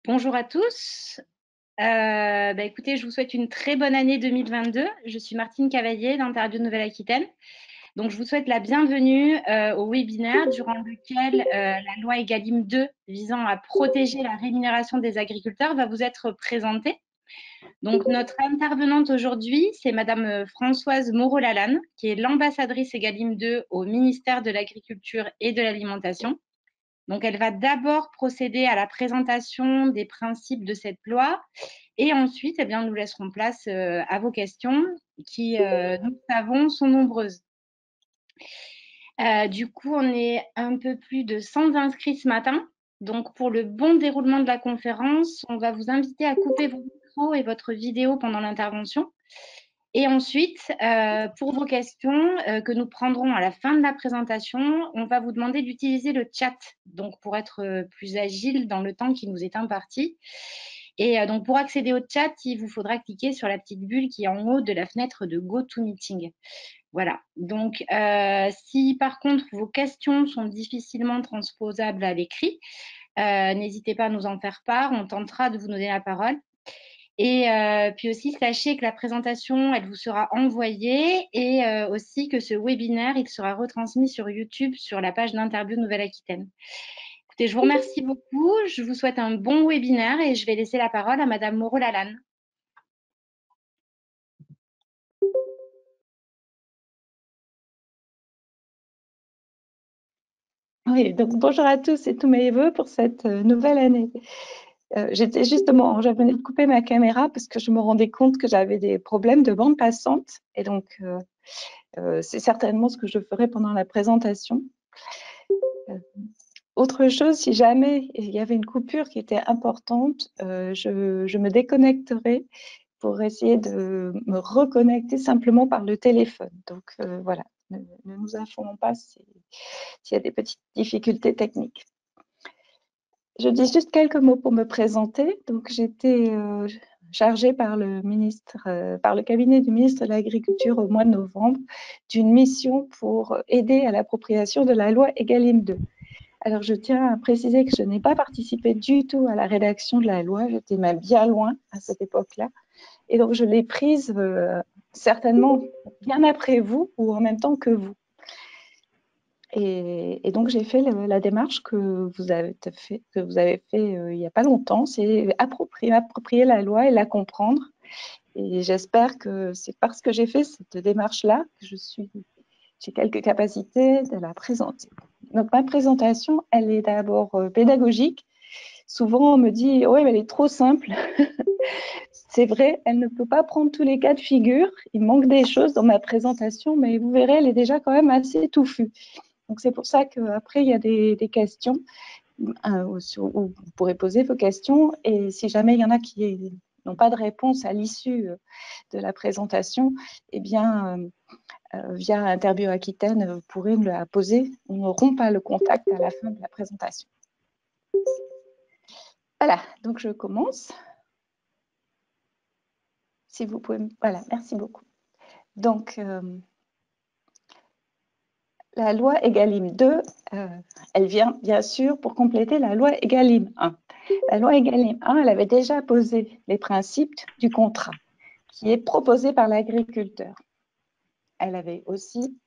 Bonjour à tous. Écoutez, je vous souhaite une très bonne année 2022. Je suis Martine Cavaillé d'Interbio Nouvelle-Aquitaine. Donc, je vous souhaite la bienvenue au webinaire durant lequel la loi Egalim 2 visant à protéger la rémunération des agriculteurs va vous être présentée. Donc, notre intervenante aujourd'hui, c'est Madame Françoise Moreau-Lalanne, qui est l'ambassadrice Egalim 2 au ministère de l'Agriculture et de l'Alimentation. Donc, elle va d'abord procéder à la présentation des principes de cette loi et ensuite, eh bien, nous laisserons place à vos questions qui, nous savons, sont nombreuses. Du coup, on est un peu plus de 100 inscrits ce matin. Donc, pour le bon déroulement de la conférence, on va vous inviter à couper vos micros et votre vidéo pendant l'intervention. Et ensuite, pour vos questions que nous prendrons à la fin de la présentation, on va vous demander d'utiliser le chat, donc pour être plus agile dans le temps qui nous est imparti. Et donc, pour accéder au chat, il vous faudra cliquer sur la petite bulle qui est en haut de la fenêtre de GoToMeeting. Voilà. Donc, si par contre vos questions sont difficilement transposables à l'écrit, n'hésitez pas à nous en faire part. On tentera de vous donner la parole. Et puis aussi, sachez que la présentation, elle vous sera envoyée et aussi que ce webinaire, il sera retransmis sur YouTube sur la page d'Interbio Nouvelle-Aquitaine. Écoutez, je vous remercie beaucoup. Je vous souhaite un bon webinaire et je vais laisser la parole à Madame Moreau-Lalanne. Oui, donc bonjour à tous et tous mes voeux pour cette nouvelle année. Je venais de couper ma caméra parce que je me rendais compte que j'avais des problèmes de bande passante et donc c'est certainement ce que je ferai pendant la présentation. Autre chose, si jamais il y avait une coupure qui était importante, je me déconnecterai pour essayer de me reconnecter simplement par le téléphone. Donc voilà, ne nous affolons pas s'il y a des petites difficultés techniques. Je dis juste quelques mots pour me présenter. Donc, j'étais chargée par le cabinet du ministre de l'Agriculture au mois de novembre d'une mission pour aider à l'appropriation de la loi Egalim 2. Alors, je tiens à préciser que je n'ai pas participé du tout à la rédaction de la loi. J'étais même bien loin à cette époque-là. Et donc, je l'ai prise certainement bien après vous ou en même temps que vous. Et donc, j'ai fait la démarche que vous avez fait il n'y a pas longtemps, c'est approprier la loi et la comprendre. Et j'espère que c'est parce que j'ai fait cette démarche-là que j'ai quelques capacités de la présenter. Donc, ma présentation, elle est d'abord pédagogique. Souvent, on me dit « ouais, mais elle est trop simple ». C'est vrai, elle ne peut pas prendre tous les cas de figure. Il manque des choses dans ma présentation, mais vous verrez, elle est déjà quand même assez touffue. Donc, c'est pour ça qu'après, il y a des questions où vous pourrez poser vos questions. Et si jamais il y en a qui n'ont pas de réponse à l'issue de la présentation, eh bien, via Interbio Aquitaine, vous pourrez me la poser. On n'aura pas le contact à la fin de la présentation. Voilà, donc je commence. Si vous pouvez... Voilà, merci beaucoup. Donc... la loi Egalim 2, elle vient bien sûr pour compléter la loi Egalim 1. La loi Egalim 1, elle avait déjà posé les principes du contrat qui est proposé par l'agriculteur. Elle avait aussi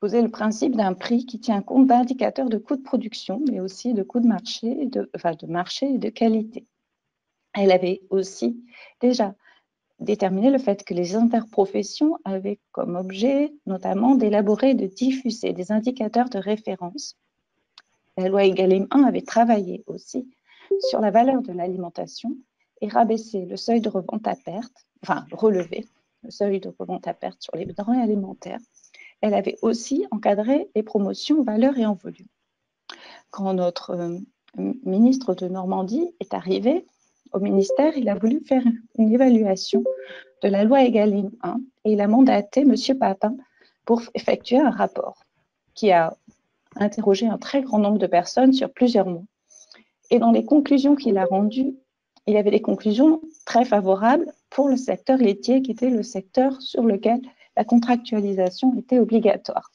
posé le principe d'un prix qui tient compte d'indicateurs de coûts de production, mais aussi de coûts de marché, de marché et de qualité. Elle avait aussi déjà déterminer le fait que les interprofessions avaient comme objet notamment d'élaborer et de diffuser des indicateurs de référence. La loi Egalim 1 avait travaillé aussi sur la valeur de l'alimentation et rabaissé le seuil de revente à perte, enfin relevé le seuil de revente à perte sur les denrées alimentaires. Elle avait aussi encadré les promotions en valeur et en volume. Quand notre ministre de Normandie est arrivé au ministère, il a voulu faire une évaluation de la loi Egalim 1 et il a mandaté M. Papin pour effectuer un rapport qui a interrogé un très grand nombre de personnes sur plusieurs mois. Et dans les conclusions qu'il a rendues, il y avait des conclusions très favorables pour le secteur laitier, qui était le secteur sur lequel la contractualisation était obligatoire.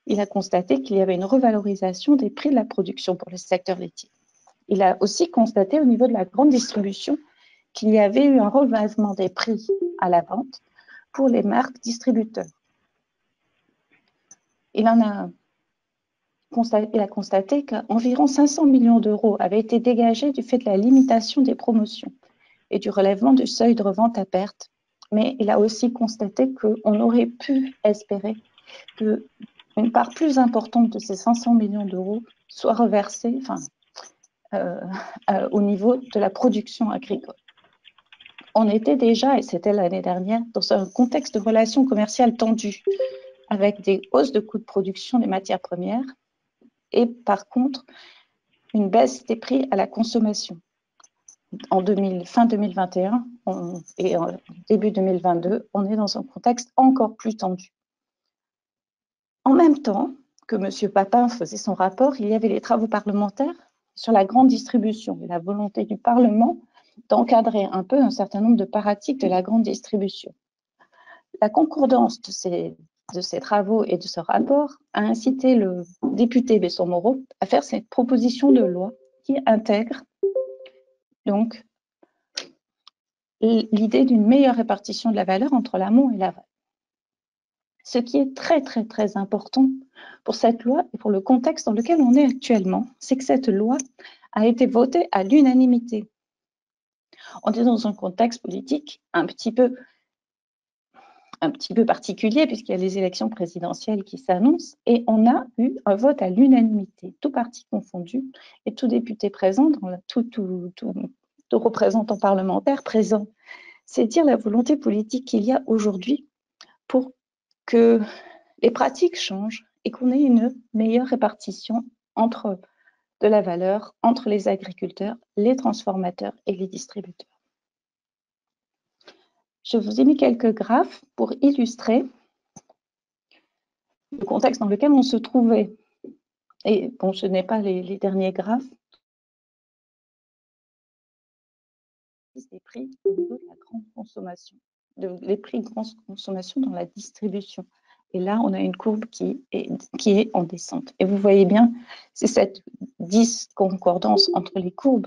Il a constaté qu'il y avait une revalorisation des prix de la production pour le secteur laitier. il a aussi constaté au niveau de la grande distribution qu'il y avait eu un relèvement des prix à la vente pour les marques distributeurs. Il a constaté qu'environ 500 millions d'euros avaient été dégagés du fait de la limitation des promotions et du relèvement du seuil de revente à perte. Mais il a aussi constaté qu'on aurait pu espérer qu'une part plus importante de ces 500 millions d'euros soit reversée au niveau de la production agricole. On était déjà, et c'était l'année dernière, dans un contexte de relations commerciales tendues, avec des hausses de coûts de production des matières premières et par contre une baisse des prix à la consommation. Fin 2021 et en début 2022, on est dans un contexte encore plus tendu. En même temps que M. Papin faisait son rapport, il y avait les travaux parlementaires sur la grande distribution et la volonté du Parlement d'encadrer un peu un certain nombre de pratiques de la grande distribution. La concordance de ces travaux et de ce rapport a incité le député Besson-Moreau à faire cette proposition de loi qui intègre donc l'idée d'une meilleure répartition de la valeur entre l'amont et l'aval. Ce qui est très, très, très important pour cette loi et pour le contexte dans lequel on est actuellement, c'est que cette loi a été votée à l'unanimité. On est dans un contexte politique un petit peu particulier puisqu'il y a les élections présidentielles qui s'annoncent et on a eu un vote à l'unanimité, tout parti confondu et tout député présent, tout représentant parlementaire présent. C'est dire la volonté politique qu'il y a aujourd'hui pour que les pratiques changent et qu'on ait une meilleure répartition de la valeur entre les agriculteurs, les transformateurs et les distributeurs. Je vous ai mis quelques graphes pour illustrer le contexte dans lequel on se trouvait. Et bon, ce n'est pas les derniers graphes. Des prix au niveau de la grande consommation, les prix de grande consommation dans la distribution. Et là, on a une courbe qui est en descente. Et vous voyez bien, c'est cette disconcordance entre les courbes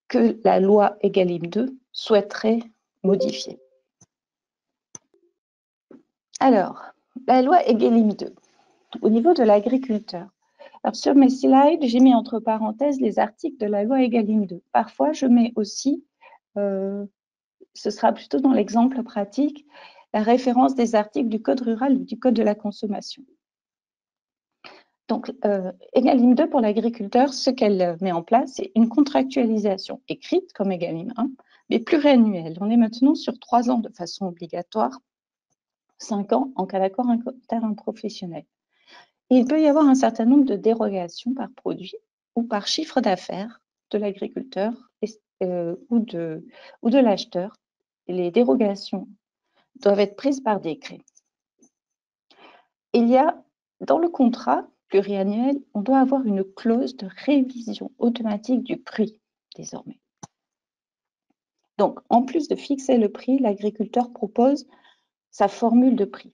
que la loi Egalim 2 souhaiterait modifier. Alors, la loi Egalim 2, au niveau de l'agriculteur. Alors, sur mes slides, j'ai mis entre parenthèses les articles de la loi Egalim 2. Parfois, je mets aussi, ce sera plutôt dans l'exemple pratique, la référence des articles du Code rural ou du Code de la consommation. Donc, Egalim 2 pour l'agriculteur, ce qu'elle met en place, c'est une contractualisation écrite comme Egalim 1, mais pluriannuelle. On est maintenant sur 3 ans de façon obligatoire, 5 ans en cas d'accord interprofessionnel. Et il peut y avoir un certain nombre de dérogations par produit ou par chiffre d'affaires de l'agriculteur ou de l'acheteur. Les dérogations doivent être prises par décret. Il y a, dans le contrat pluriannuel, on doit avoir une clause de révision automatique du prix, désormais. Donc, en plus de fixer le prix, l'agriculteur propose sa formule de prix.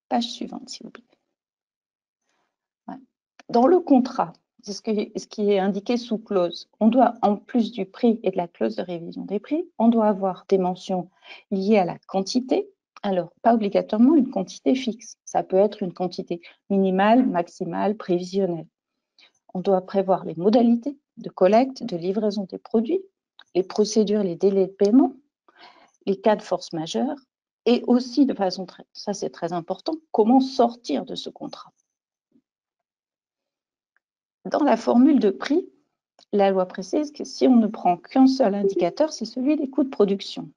Page suivante, s'il vous plaît. Ouais. Dans le contrat, c'est ce qui est indiqué sous clause. On doit, en plus du prix et de la clause de révision des prix, on doit avoir des mentions liées à la quantité. Alors, pas obligatoirement une quantité fixe. Ça peut être une quantité minimale, maximale, prévisionnelle. On doit prévoir les modalités de collecte, de livraison des produits, les procédures, les délais de paiement, les cas de force majeure et aussi, de façon ça c'est très important, comment sortir de ce contrat. Dans la formule de prix, la loi précise que si on ne prend qu'un seul indicateur, c'est celui des coûts de production.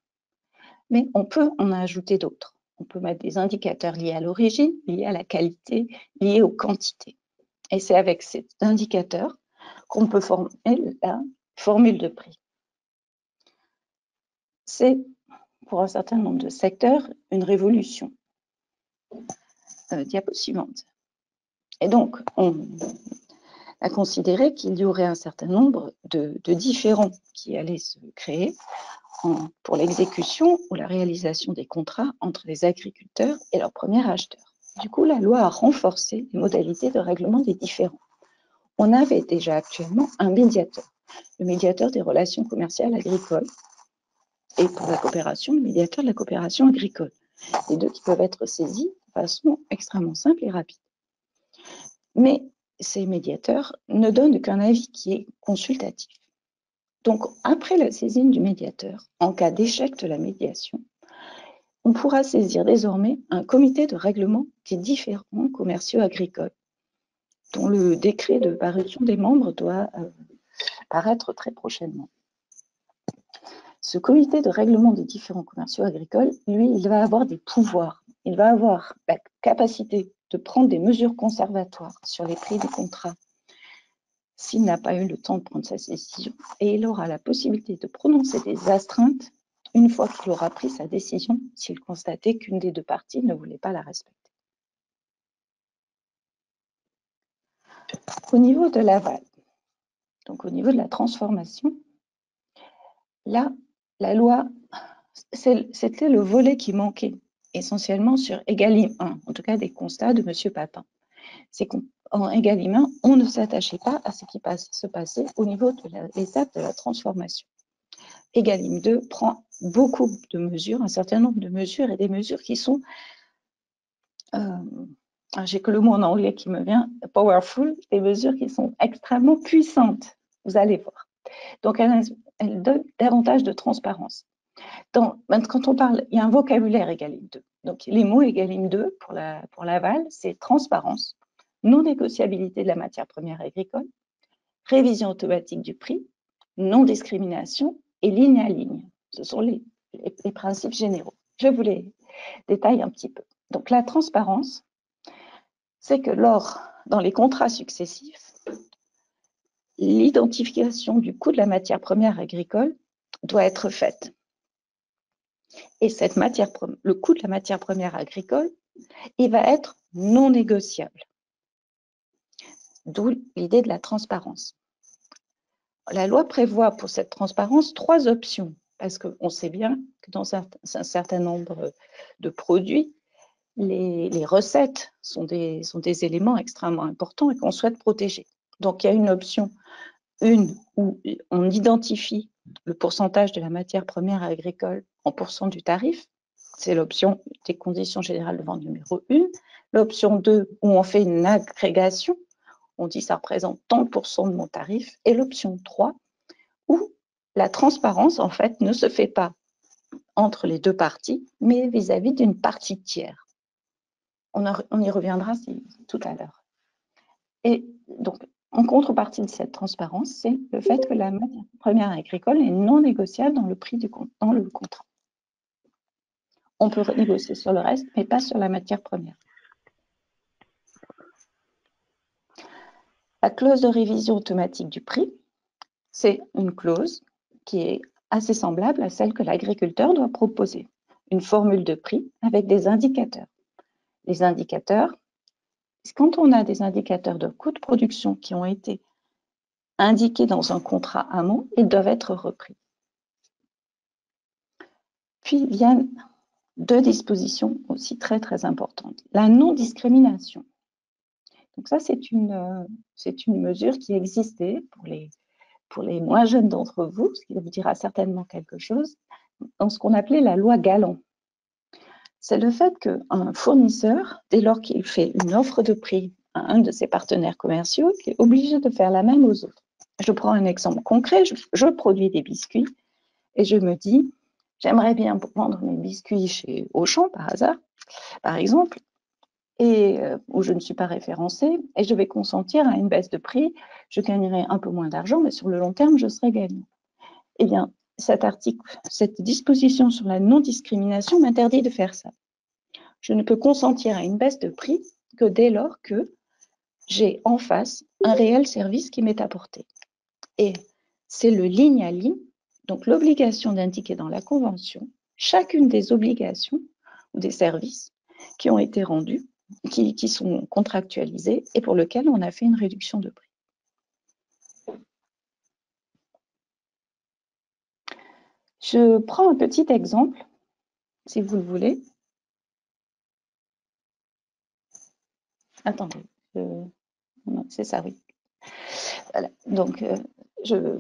Mais on peut en ajouter d'autres. On peut mettre des indicateurs liés à l'origine, liés à la qualité, liés aux quantités. Et c'est avec cet indicateur qu'on peut former la formule de prix. C'est, pour un certain nombre de secteurs, une révolution. Diapo suivante. Et donc, on a considéré qu'il y aurait un certain nombre de différends qui allaient se créer pour l'exécution ou la réalisation des contrats entre les agriculteurs et leurs premiers acheteurs. Du coup, la loi a renforcé les modalités de règlement des différends. on avait déjà actuellement un médiateur, le médiateur des relations commerciales agricoles, et pour la coopération, le médiateur de la coopération agricole. Les deux qui peuvent être saisis de façon extrêmement simple et rapide. Mais ces médiateurs ne donnent qu'un avis qui est consultatif. Donc, après la saisine du médiateur, en cas d'échec de la médiation, on pourra saisir désormais un comité de règlement des différends commerciaux agricoles, dont le décret de parution des membres doit paraître très prochainement. Ce comité de règlement des différends commerciaux agricoles, lui, il va avoir des pouvoirs. Il va avoir la capacité de prendre des mesures conservatoires sur les prix des contrats s'il n'a pas eu le temps de prendre sa décision, et il aura la possibilité de prononcer des astreintes une fois qu'il aura pris sa décision s'il constatait qu'une des deux parties ne voulait pas la respecter. Au niveau de l'aval, donc au niveau de la transformation, là, la loi, c'était le volet qui manquait essentiellement sur Egalim 1, en tout cas des constats de M. Papin. C'est qu'en Egalim 1, on ne s'attachait pas à ce qui se passait au niveau de l'étape de la transformation. Egalim 2 prend beaucoup de mesures, un certain nombre de mesures, et des mesures qui sont, j'ai que le mot en anglais qui me vient, powerful, des mesures qui sont extrêmement puissantes, vous allez voir. Donc, elle donne davantage de transparence. Quand on parle, il y a un vocabulaire Egalim 2. Donc, les mots Egalim 2 pour l'aval, c'est transparence, non-négociabilité de la matière première agricole, révision automatique du prix, non-discrimination et ligne à ligne. Ce sont les principes généraux. Je vous les détaille un petit peu. Donc, la transparence, c'est que dans les contrats successifs, l'identification du coût de la matière première agricole doit être faite. Et le coût de la matière première agricole, il va être non négociable. D'où l'idée de la transparence. La loi prévoit pour cette transparence 3 options, parce qu'on sait bien que dans un certain nombre de produits, les recettes sont des éléments extrêmement importants et qu'on souhaite protéger. Donc, il y a une option, où on identifie le pourcentage de la matière première agricole en pourcent du tarif. C'est l'option des conditions générales de vente numéro 1. L'option 2, où on fait une agrégation, on dit ça représente tant de pourcents de mon tarif. Et l'option 3, où la transparence, en fait, ne se fait pas entre les deux parties, mais vis-à-vis d'une partie tiers. On y reviendra tout à l'heure. Et donc, en contrepartie de cette transparence, c'est le fait que la matière première agricole est non négociable dans le prix dans le contrat. On peut négocier sur le reste, mais pas sur la matière première. La clause de révision automatique du prix, c'est une clause qui est assez semblable à celle que l'agriculteur doit proposer. Une formule de prix avec des indicateurs. Les indicateurs, quand on a des indicateurs de coût de production qui ont été indiqués dans un contrat amont, ils doivent être repris. Puis viennent 2 dispositions aussi très, très importantes. La non-discrimination. Donc ça, c'est une mesure qui existait pour les moins jeunes d'entre vous, ce qui vous dira certainement quelque chose, dans ce qu'on appelait la loi Galland. C'est le fait qu'un fournisseur, dès lors qu'il fait une offre de prix à un de ses partenaires commerciaux, il est obligé de faire la même aux autres. Je prends un exemple concret, je produis des biscuits et je me dis, j'aimerais bien vendre mes biscuits chez Auchan, par hasard, par exemple, et où je ne suis pas référencée, et je vais consentir à une baisse de prix, je gagnerai un peu moins d'argent, mais sur le long terme, je serai gagnant. Eh bien, cette disposition sur la non-discrimination m'interdit de faire ça. Je ne peux consentir à une baisse de prix que dès lors que j'ai en face un réel service qui m'est apporté. Et c'est le ligne à ligne, donc l'obligation d'indiquer dans la convention chacune des obligations ou des services qui ont été rendus, qui sont contractualisés et pour lesquels on a fait une réduction de prix. Je prends un petit exemple, si vous le voulez. Attendez, c'est ça, oui. Voilà. Donc, je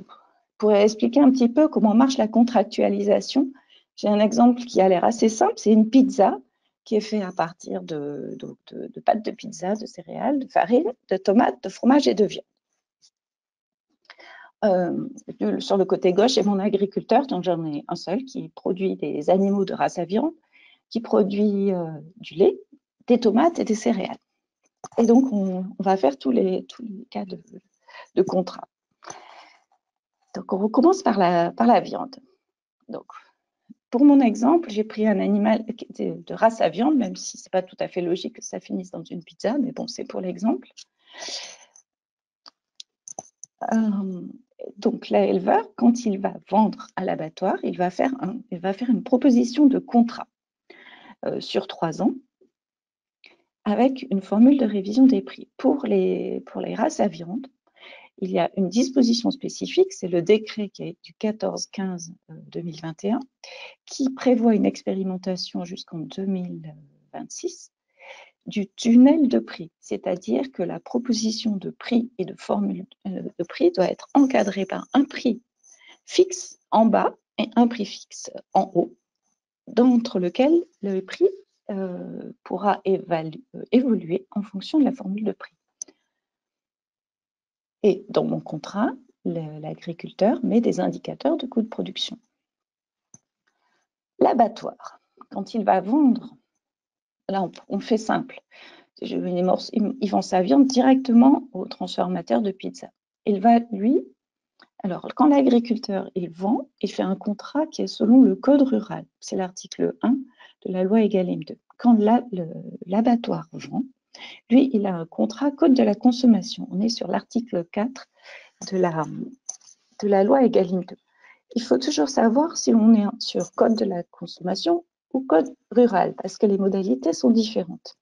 pourrais expliquer un petit peu comment marche la contractualisation. J'ai un exemple qui a l'air assez simple, c'est une pizza qui est faite à partir de pâtes de pizza, de céréales, de farine, de tomates, de fromage et de viande. Sur le côté gauche, j'ai mon agriculteur, donc j'en ai un seul qui produit des animaux de race aviron, qui produit du lait, des tomates et des céréales. Et donc, on va faire tous les cas de contrat. Donc, on recommence par la viande. Donc, pour mon exemple, j'ai pris un animal de race à viande, même si ce n'est pas tout à fait logique que ça finisse dans une pizza, mais bon, c'est pour l'exemple. Donc, l'éleveur, quand il va vendre à l'abattoir, il va faire une proposition de contrat sur 3 ans avec une formule de révision des prix. Pour les races à viande, il y a une disposition spécifique, c'est le décret qui est du 14-15-2021, qui prévoit une expérimentation jusqu'en 2026 du tunnel de prix, c'est-à-dire que la proposition de prix et de formule de prix doit être encadrée par un prix fixe en bas et un prix fixe en haut, d'entre lequel le prix pourra évoluer en fonction de la formule de prix. Et dans mon contrat, l'agriculteur met des indicateurs de coût de production. L'abattoir, quand il va vendre, là on fait simple, il vend sa viande directement au transformateur de pizza. Il va, lui, alors quand l'agriculteur il vend, il fait un contrat qui est selon le code rural, c'est l'article 1 de la loi Egalim 2. Quand l'abattoir vend, lui, il a un contrat code de la consommation. On est sur l'article 4 de la loi Egalim 2. Il faut toujours savoir si on est sur code de la consommation ou code rural, parce que les modalités sont différentes.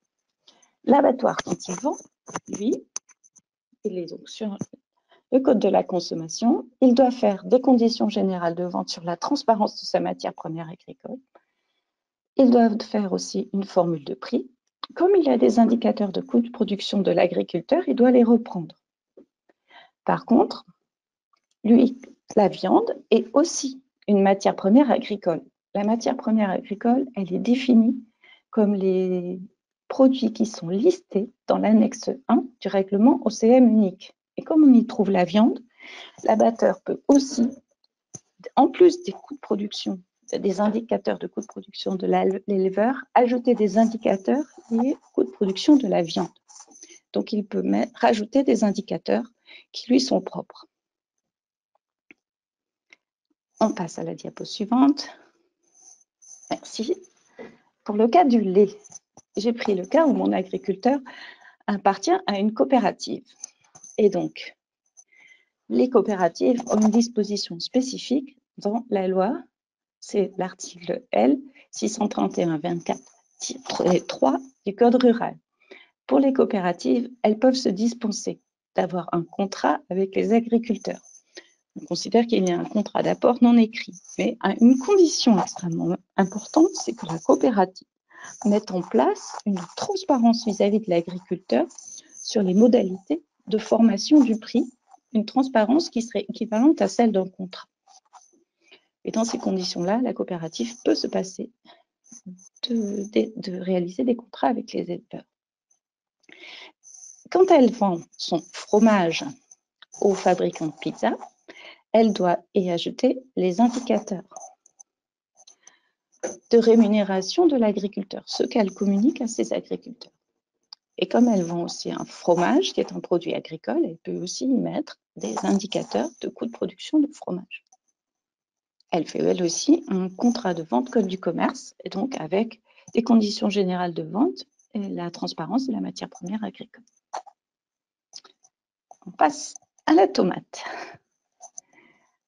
L'abattoir, quand il vend, lui, il est donc sur le code de la consommation. Il doit faire des conditions générales de vente sur la transparence de sa matière première agricole. Il doit faire aussi une formule de prix. Comme il a des indicateurs de coût de production de l'agriculteur, il doit les reprendre. Par contre, lui, la viande est aussi une matière première agricole. La matière première agricole, elle est définie comme les produits qui sont listés dans l'annexe 1 du règlement OCM unique. Et comme on y trouve la viande, l'abatteur peut aussi, en plus des coûts de production, des indicateurs de coûts de production de l'éleveur, ajouter des indicateurs liés aux coûts de production de la viande. Donc, il peut rajouter des indicateurs qui lui sont propres. On passe à la diapo suivante. Merci. Pour le cas du lait, j'ai pris le cas où mon agriculteur appartient à une coopérative. Et donc, les coopératives ont une disposition spécifique dans la loi, c'est l'article L 631-24-3 du Code rural. Pour les coopératives, elles peuvent se dispenser d'avoir un contrat avec les agriculteurs. On considère qu'il y a un contrat d'apport non écrit, mais une condition extrêmement importante, c'est que la coopérative mette en place une transparence vis-à-vis de l'agriculteur sur les modalités de formation du prix, une transparence qui serait équivalente à celle d'un contrat. Et dans ces conditions-là, la coopérative peut se passer de réaliser des contrats avec les éleveurs. Quand elle vend son fromage au fabricant de pizza, elle doit y ajouter les indicateurs de rémunération de l'agriculteur, ce qu'elle communique à ses agriculteurs. Et comme elle vend aussi un fromage, qui est un produit agricole, elle peut aussi y mettre des indicateurs de coût de production de fromage. Elle fait elle aussi un contrat de vente code du commerce, et donc avec des conditions générales de vente et la transparence de la matière première agricole. On passe à la tomate.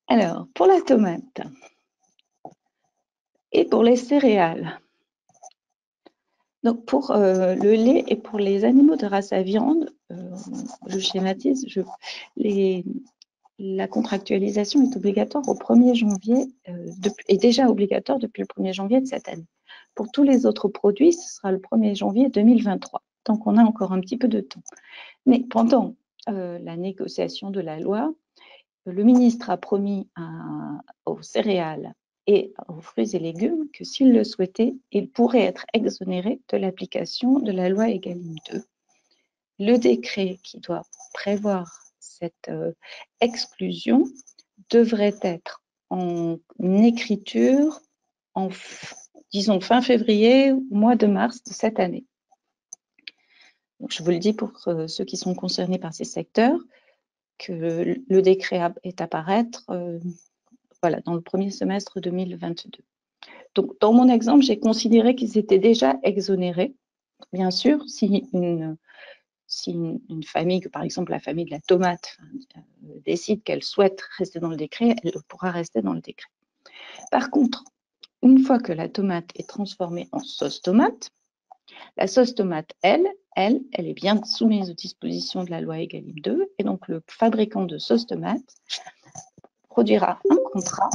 Alors, pour la tomate et pour les céréales, donc pour le lait et pour les animaux de race à viande, je schématise, la contractualisation est obligatoire au 1er janvier, est déjà obligatoire depuis le 1er janvier de cette année. Pour tous les autres produits, ce sera le 1er janvier 2023, donc on a encore un petit peu de temps. Mais pendant la négociation de la loi, le ministre a promis aux céréales et aux fruits et légumes que s'il le souhaitait, il pourrait être exonéré de l'application de la loi Egalim 2. Le décret qui doit prévoir cette exclusion devrait être en écriture en, disons, fin février ou mois de mars de cette année. Donc, je vous le dis pour ceux qui sont concernés par ces secteurs, que le décret est à paraître voilà, dans le premier semestre 2022. Donc, dans mon exemple, j'ai considéré qu'ils étaient déjà exonérés. Bien sûr, si une famille, par exemple la famille de la tomate, décide qu'elle souhaite rester dans le décret, elle pourra rester dans le décret. Par contre, une fois que la tomate est transformée en sauce tomate, la sauce tomate, elle est bien soumise aux dispositions de la loi Egalim 2, et donc le fabricant de sauce tomate produira un contrat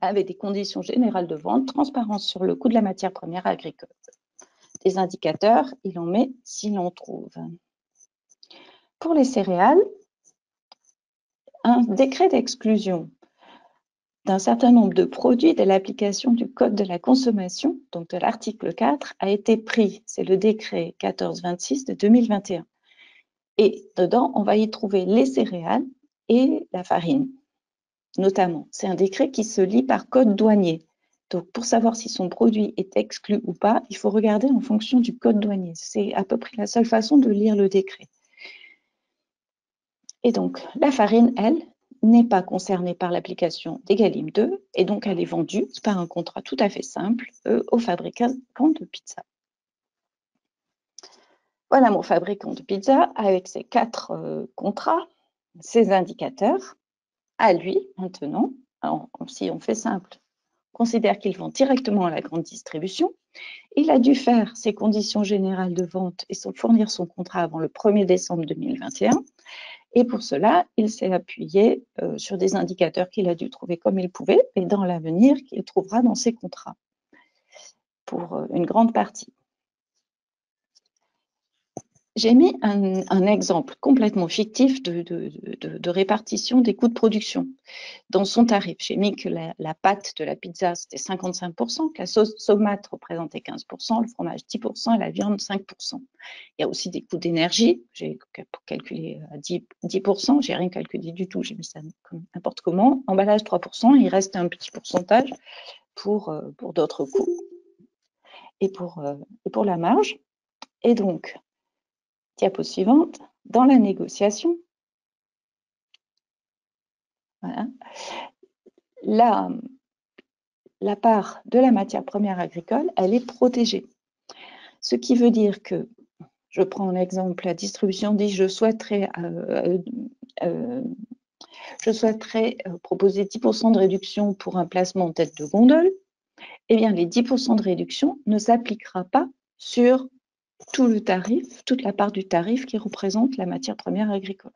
avec des conditions générales de vente, transparence sur le coût de la matière première agricole. Des indicateurs, il en met s'il en trouve. Pour les céréales, un décret d'exclusion d'un certain nombre de produits de l'application du Code de la consommation, donc de l'article 4, a été pris. C'est le décret 1426 de 2021. Et dedans, on va y trouver les céréales et la farine, notamment. C'est un décret qui se lit par code douanier. Donc, pour savoir si son produit est exclu ou pas, il faut regarder en fonction du code douanier. C'est à peu près la seule façon de lire le décret. Et donc, la farine, elle, n'est pas concernée par l'application d'Egalim 2, et donc elle est vendue par un contrat tout à fait simple au fabricant de pizza. Voilà mon fabricant de pizza avec ses 4 contrats, ses indicateurs. À lui, maintenant, alors, si on fait simple, on considère qu'il vend directement à la grande distribution. Il a dû faire ses conditions générales de vente et fournir son contrat avant le 1er décembre 2021. Et pour cela, il s'est appuyé sur des indicateurs qu'il a dû trouver comme il pouvait, et dans l'avenir qu'il trouvera dans ses contrats, pour une grande partie. J'ai mis un exemple complètement fictif de répartition des coûts de production. Dans son tarif, j'ai mis que la pâte de la pizza, c'était 55%, que la sauce tomate représentait 15%, le fromage 10% et la viande 5%. Il y a aussi des coûts d'énergie, j'ai calculé à 10%, j'ai rien calculé du tout, j'ai mis ça n'importe comment. Emballage 3%, il reste un petit pourcentage pour d'autres coûts et pour la marge. Et donc, diapo suivante, dans la négociation, voilà, la part de la matière première agricole, elle est protégée. Ce qui veut dire que, je prends l'exemple, la distribution dit je souhaiterais proposer 10% de réduction pour un placement en tête de gondole. Eh bien, les 10% de réduction ne s'appliquera pas sur tout le tarif, toute la part du tarif qui représente la matière première agricole.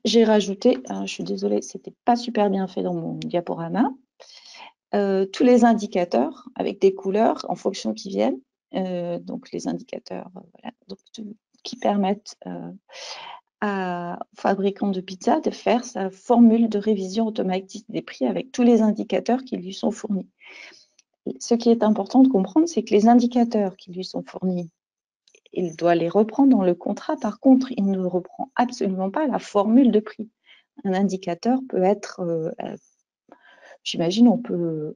J'ai rajouté, je suis désolée, c'était pas super bien fait dans mon diaporama, tous les indicateurs avec des couleurs en fonction qui viennent, donc les indicateurs voilà, donc, qui permettent aux fabricants de pizza de faire sa formule de révision automatique des prix avec tous les indicateurs qui lui sont fournis. Ce qui est important de comprendre, c'est que les indicateurs qui lui sont fournis, il doit les reprendre dans le contrat. Par contre, il ne reprend absolument pas la formule de prix. Un indicateur peut être, j'imagine, on peut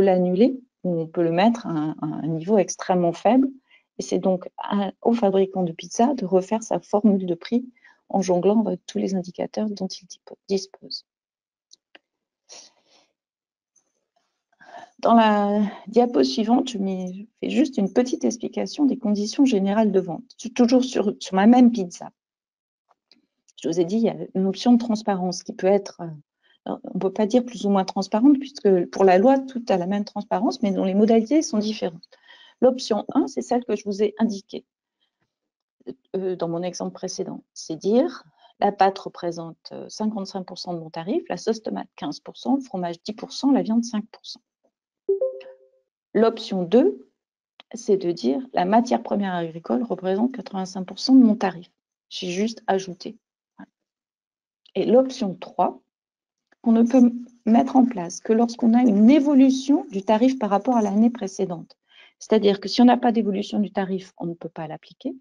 l'annuler ou on peut le mettre à un niveau extrêmement faible. Et c'est donc au fabricant de pizza de refaire sa formule de prix en jonglant avec tous les indicateurs dont il dispose. Dans la diapo suivante, je fais juste une petite explication des conditions générales de vente, toujours sur ma même pizza. Je vous ai dit, il y a une option de transparence qui peut être, on ne peut pas dire plus ou moins transparente, puisque pour la loi, tout a la même transparence, mais dont les modalités sont différentes. L'option 1, c'est celle que je vous ai indiquée dans mon exemple précédent. C'est dire, la pâte représente 55% de mon tarif, la sauce tomate 15%, le fromage 10%, la viande 5%. L'option 2, c'est de dire la matière première agricole représente 85% de mon tarif. J'ai juste ajouté. Et l'option 3, on ne peut mettre en place que lorsqu'on a une évolution du tarif par rapport à l'année précédente. C'est-à-dire que si on n'a pas d'évolution du tarif, on ne peut pas l'appliquer.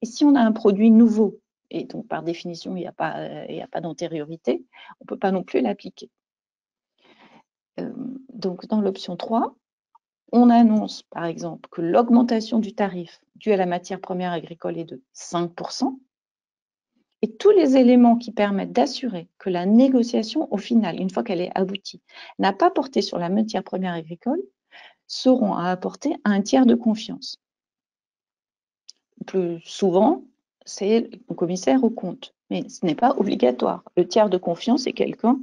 Et si on a un produit nouveau, et donc par définition, il n'y a pas d'antériorité, on ne peut pas non plus l'appliquer. Donc dans l'option 3, on annonce par exemple que l'augmentation du tarif due à la matière première agricole est de 5%, et tous les éléments qui permettent d'assurer que la négociation, au final, une fois qu'elle est aboutie, n'a pas porté sur la matière première agricole, seront à apporter à un tiers de confiance. Plus souvent, c'est le commissaire aux comptes, mais ce n'est pas obligatoire. Le tiers de confiance est quelqu'un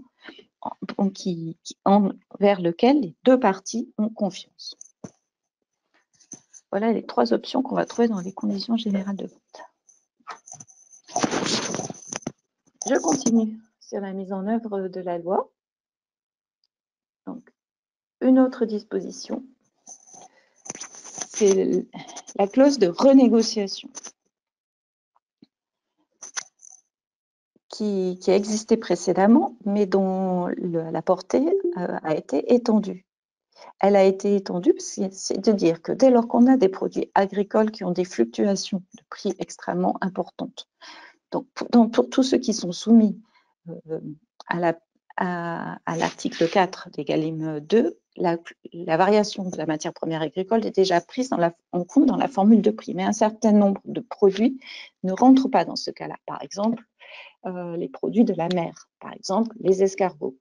envers lequel les deux parties ont confiance. Voilà les 3 options qu'on va trouver dans les conditions générales de vente. Je continue sur la mise en œuvre de la loi. Donc, une autre disposition, c'est la clause de renégociation qui a existé précédemment, mais dont la portée a été étendue. Elle a été étendue, c'est de dire que dès lors qu'on a des produits agricoles qui ont des fluctuations de prix extrêmement importantes, donc pour tous ceux qui sont soumis à l'article 4 des Galim 2, la variation de la matière première agricole est déjà prise en compte dans la formule de prix, mais un certain nombre de produits ne rentrent pas dans ce cas-là. Par exemple, les produits de la mer, par exemple les escargots.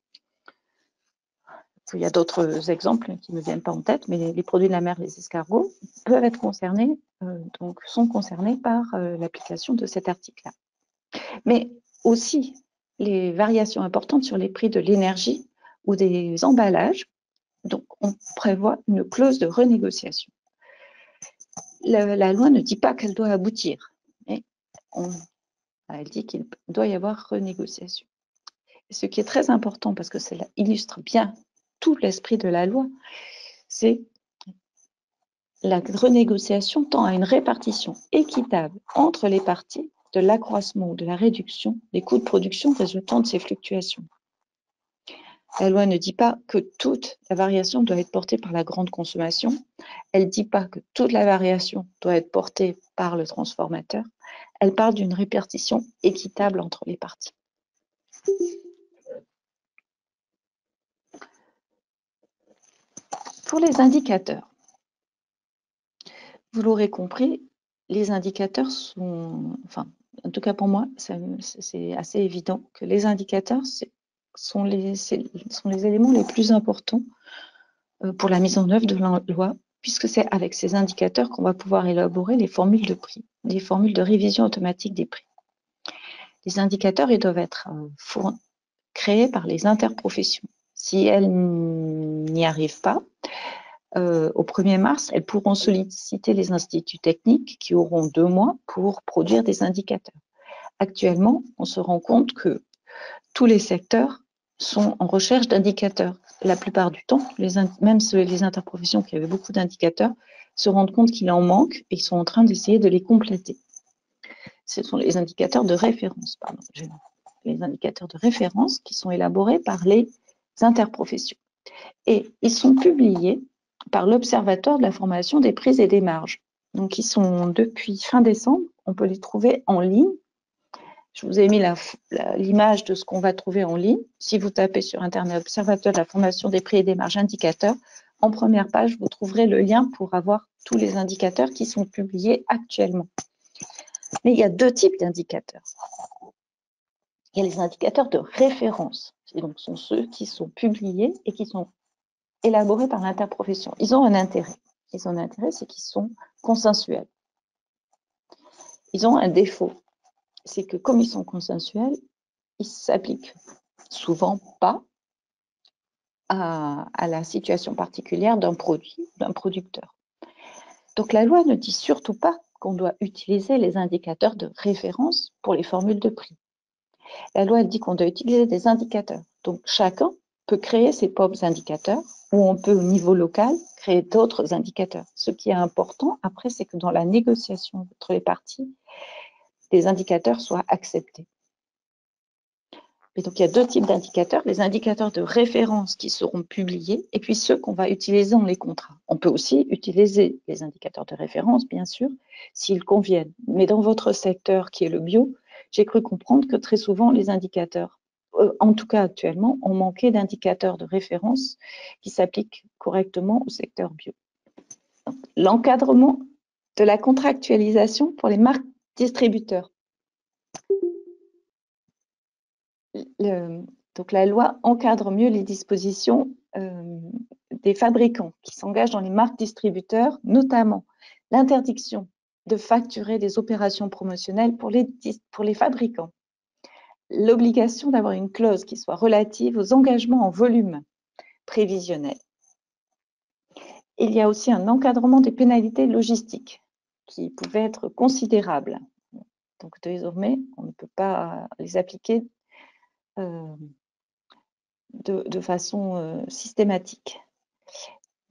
Il y a d'autres exemples qui ne me viennent pas en tête, mais les produits de la mer, les escargots, peuvent être concernés, donc sont concernés par l'application de cet article-là. Mais aussi les variations importantes sur les prix de l'énergie ou des emballages. Donc, on prévoit une clause de renégociation. La loi ne dit pas qu'elle doit aboutir, mais elle dit qu'il doit y avoir renégociation. Ce qui est très important, parce que cela illustre bien tout l'esprit de la loi, c'est la renégociation tend à une répartition équitable entre les parties de l'accroissement ou de la réduction des coûts de production résultant de ces fluctuations. La loi ne dit pas que toute la variation doit être portée par la grande consommation. Elle ne dit pas que toute la variation doit être portée par le transformateur. Elle parle d'une répartition équitable entre les parties. Pour les indicateurs, vous l'aurez compris, les indicateurs sont, enfin, en tout cas pour moi, c'est assez évident que les indicateurs sont les éléments les plus importants pour la mise en œuvre de la loi, puisque c'est avec ces indicateurs qu'on va pouvoir élaborer les formules de prix, les formules de révision automatique des prix. Les indicateurs, ils doivent être créés par les interprofessions. Si elles n'y arrivent pas, au 1er mars, elles pourront solliciter les instituts techniques qui auront 2 mois pour produire des indicateurs. Actuellement, on se rend compte que tous les secteurs sont en recherche d'indicateurs. La plupart du temps, même les interprofessions qui avaient beaucoup d'indicateurs se rendent compte qu'il en manque et ils sont en train d'essayer de les compléter. Ce sont les indicateurs de référence, les indicateurs de référence qui sont élaborés par les interprofessions. Et ils sont publiés par l'Observatoire de la formation des prix et des marges. Donc, ils sont depuis fin décembre, on peut les trouver en ligne. Je vous ai mis l'image de ce qu'on va trouver en ligne. Si vous tapez sur Internet Observatoire de la formation des prix et des marges indicateurs, en première page, vous trouverez le lien pour avoir tous les indicateurs qui sont publiés actuellement. Mais il y a 2 types d'indicateurs. Il y a les indicateurs de référence. Donc, ce sont ceux qui sont publiés et qui sont élaborés par l'interprofession. Ils ont un intérêt. Ils ont un intérêt, c'est qu'ils sont consensuels. Ils ont un défaut, c'est que comme ils sont consensuels, ils ne s'appliquent souvent pas à la situation particulière d'un produit, d'un producteur. Donc la loi ne dit surtout pas qu'on doit utiliser les indicateurs de référence pour les formules de prix. La loi dit qu'on doit utiliser des indicateurs. Donc chacun peut créer ses propres indicateurs ou on peut, au niveau local, créer d'autres indicateurs. Ce qui est important, après, c'est que dans la négociation entre les parties, les indicateurs soient acceptés. Et donc, il y a deux types d'indicateurs, les indicateurs de référence qui seront publiés et puis ceux qu'on va utiliser dans les contrats. On peut aussi utiliser les indicateurs de référence, bien sûr, s'ils conviennent. Mais dans votre secteur qui est le bio, j'ai cru comprendre que très souvent, les indicateurs, en tout cas actuellement, ont manqué d'indicateurs de référence qui s'appliquent correctement au secteur bio. L'encadrement de la contractualisation pour les marques distributeurs. Donc la loi encadre mieux les dispositions des fabricants qui s'engagent dans les marques distributeurs, notamment l'interdiction de facturer des opérations promotionnelles pour les fabricants, l'obligation d'avoir une clause qui soit relative aux engagements en volume prévisionnel. Il y a aussi un encadrement des pénalités logistiques qui pouvaient être considérables. Donc désormais, on ne peut pas les appliquer de façon systématique.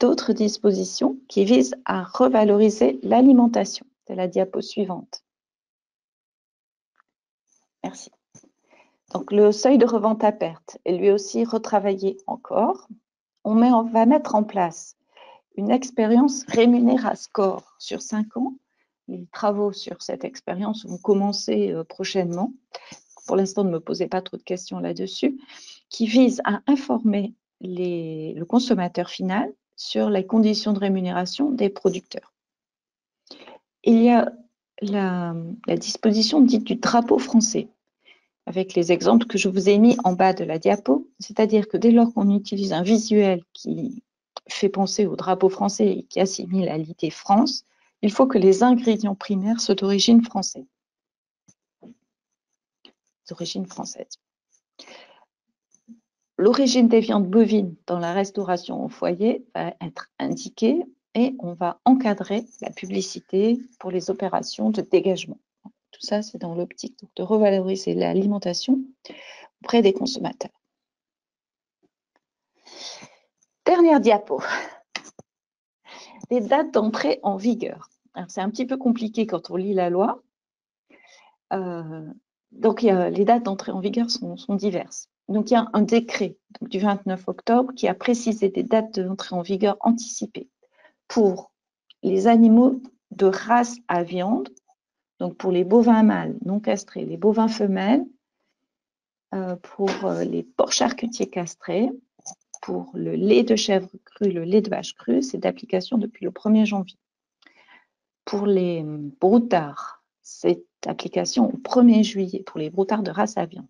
D'autres dispositions qui visent à revaloriser l'alimentation. C'est la diapo suivante. Merci. Donc, le seuil de revente à perte est lui aussi retravaillé encore. On va mettre en place une expérience Rémunérascore sur 5 ans. Les travaux sur cette expérience vont commencer prochainement. Pour l'instant, ne me posez pas trop de questions là-dessus, qui vise à informer le consommateur final sur les conditions de rémunération des producteurs. Il y a la disposition dite du drapeau français, avec les exemples que je vous ai mis en bas de la diapo, c'est-à-dire que dès lors qu'on utilise un visuel qui fait penser au drapeau français et qui assimile à l'idée France, il faut que les ingrédients primaires soient d'origine française. D'origine française. L'origine des viandes bovines dans la restauration au foyer va être indiquée et on va encadrer la publicité pour les opérations de dégagement. Tout ça, c'est dans l'optique de revaloriser l'alimentation auprès des consommateurs. Dernière diapo. Les dates d'entrée en vigueur. C'est un petit peu compliqué quand on lit la loi. Donc, les dates d'entrée en vigueur sont diverses. Donc, il y a un décret du 29 octobre qui a précisé des dates d'entrée en vigueur anticipées pour les animaux de race à viande, donc pour les bovins mâles non castrés, les bovins femelles, pour les porcs charcutiers castrés, pour le lait de chèvre cru, le lait de vache cru, c'est d'application depuis le 1er janvier. Pour les broutards, c'est d'application au 1er juillet, pour les broutards de race à viande.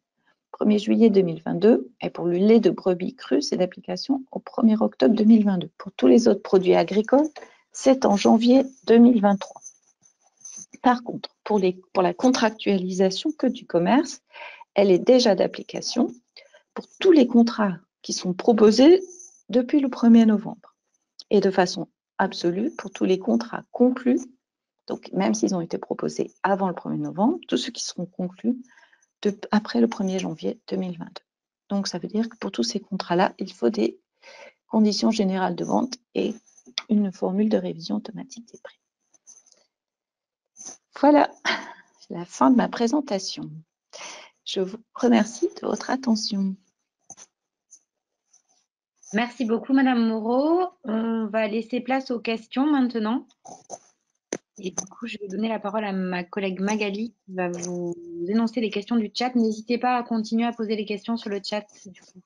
1er juillet 2022, et pour le lait de brebis cru, c'est d'application au 1er octobre 2022. Pour tous les autres produits agricoles, c'est en janvier 2023. Par contre, pour la contractualisation que du commerce, elle est déjà d'application pour tous les contrats qui sont proposés depuis le 1er novembre et de façon absolue pour tous les contrats conclus, donc même s'ils ont été proposés avant le 1er novembre, tous ceux qui seront conclus après le 1er janvier 2022. Donc ça veut dire que pour tous ces contrats-là, il faut des conditions générales de vente et une formule de révision automatique des prix. Voilà, c'est la fin de ma présentation. Je vous remercie de votre attention. Merci beaucoup, Madame Moreau. On va laisser place aux questions maintenant. Et du coup, je vais donner la parole à ma collègue Magali qui va vous énoncer les questions du chat. N'hésitez pas à continuer à poser les questions sur le chat. Du coup.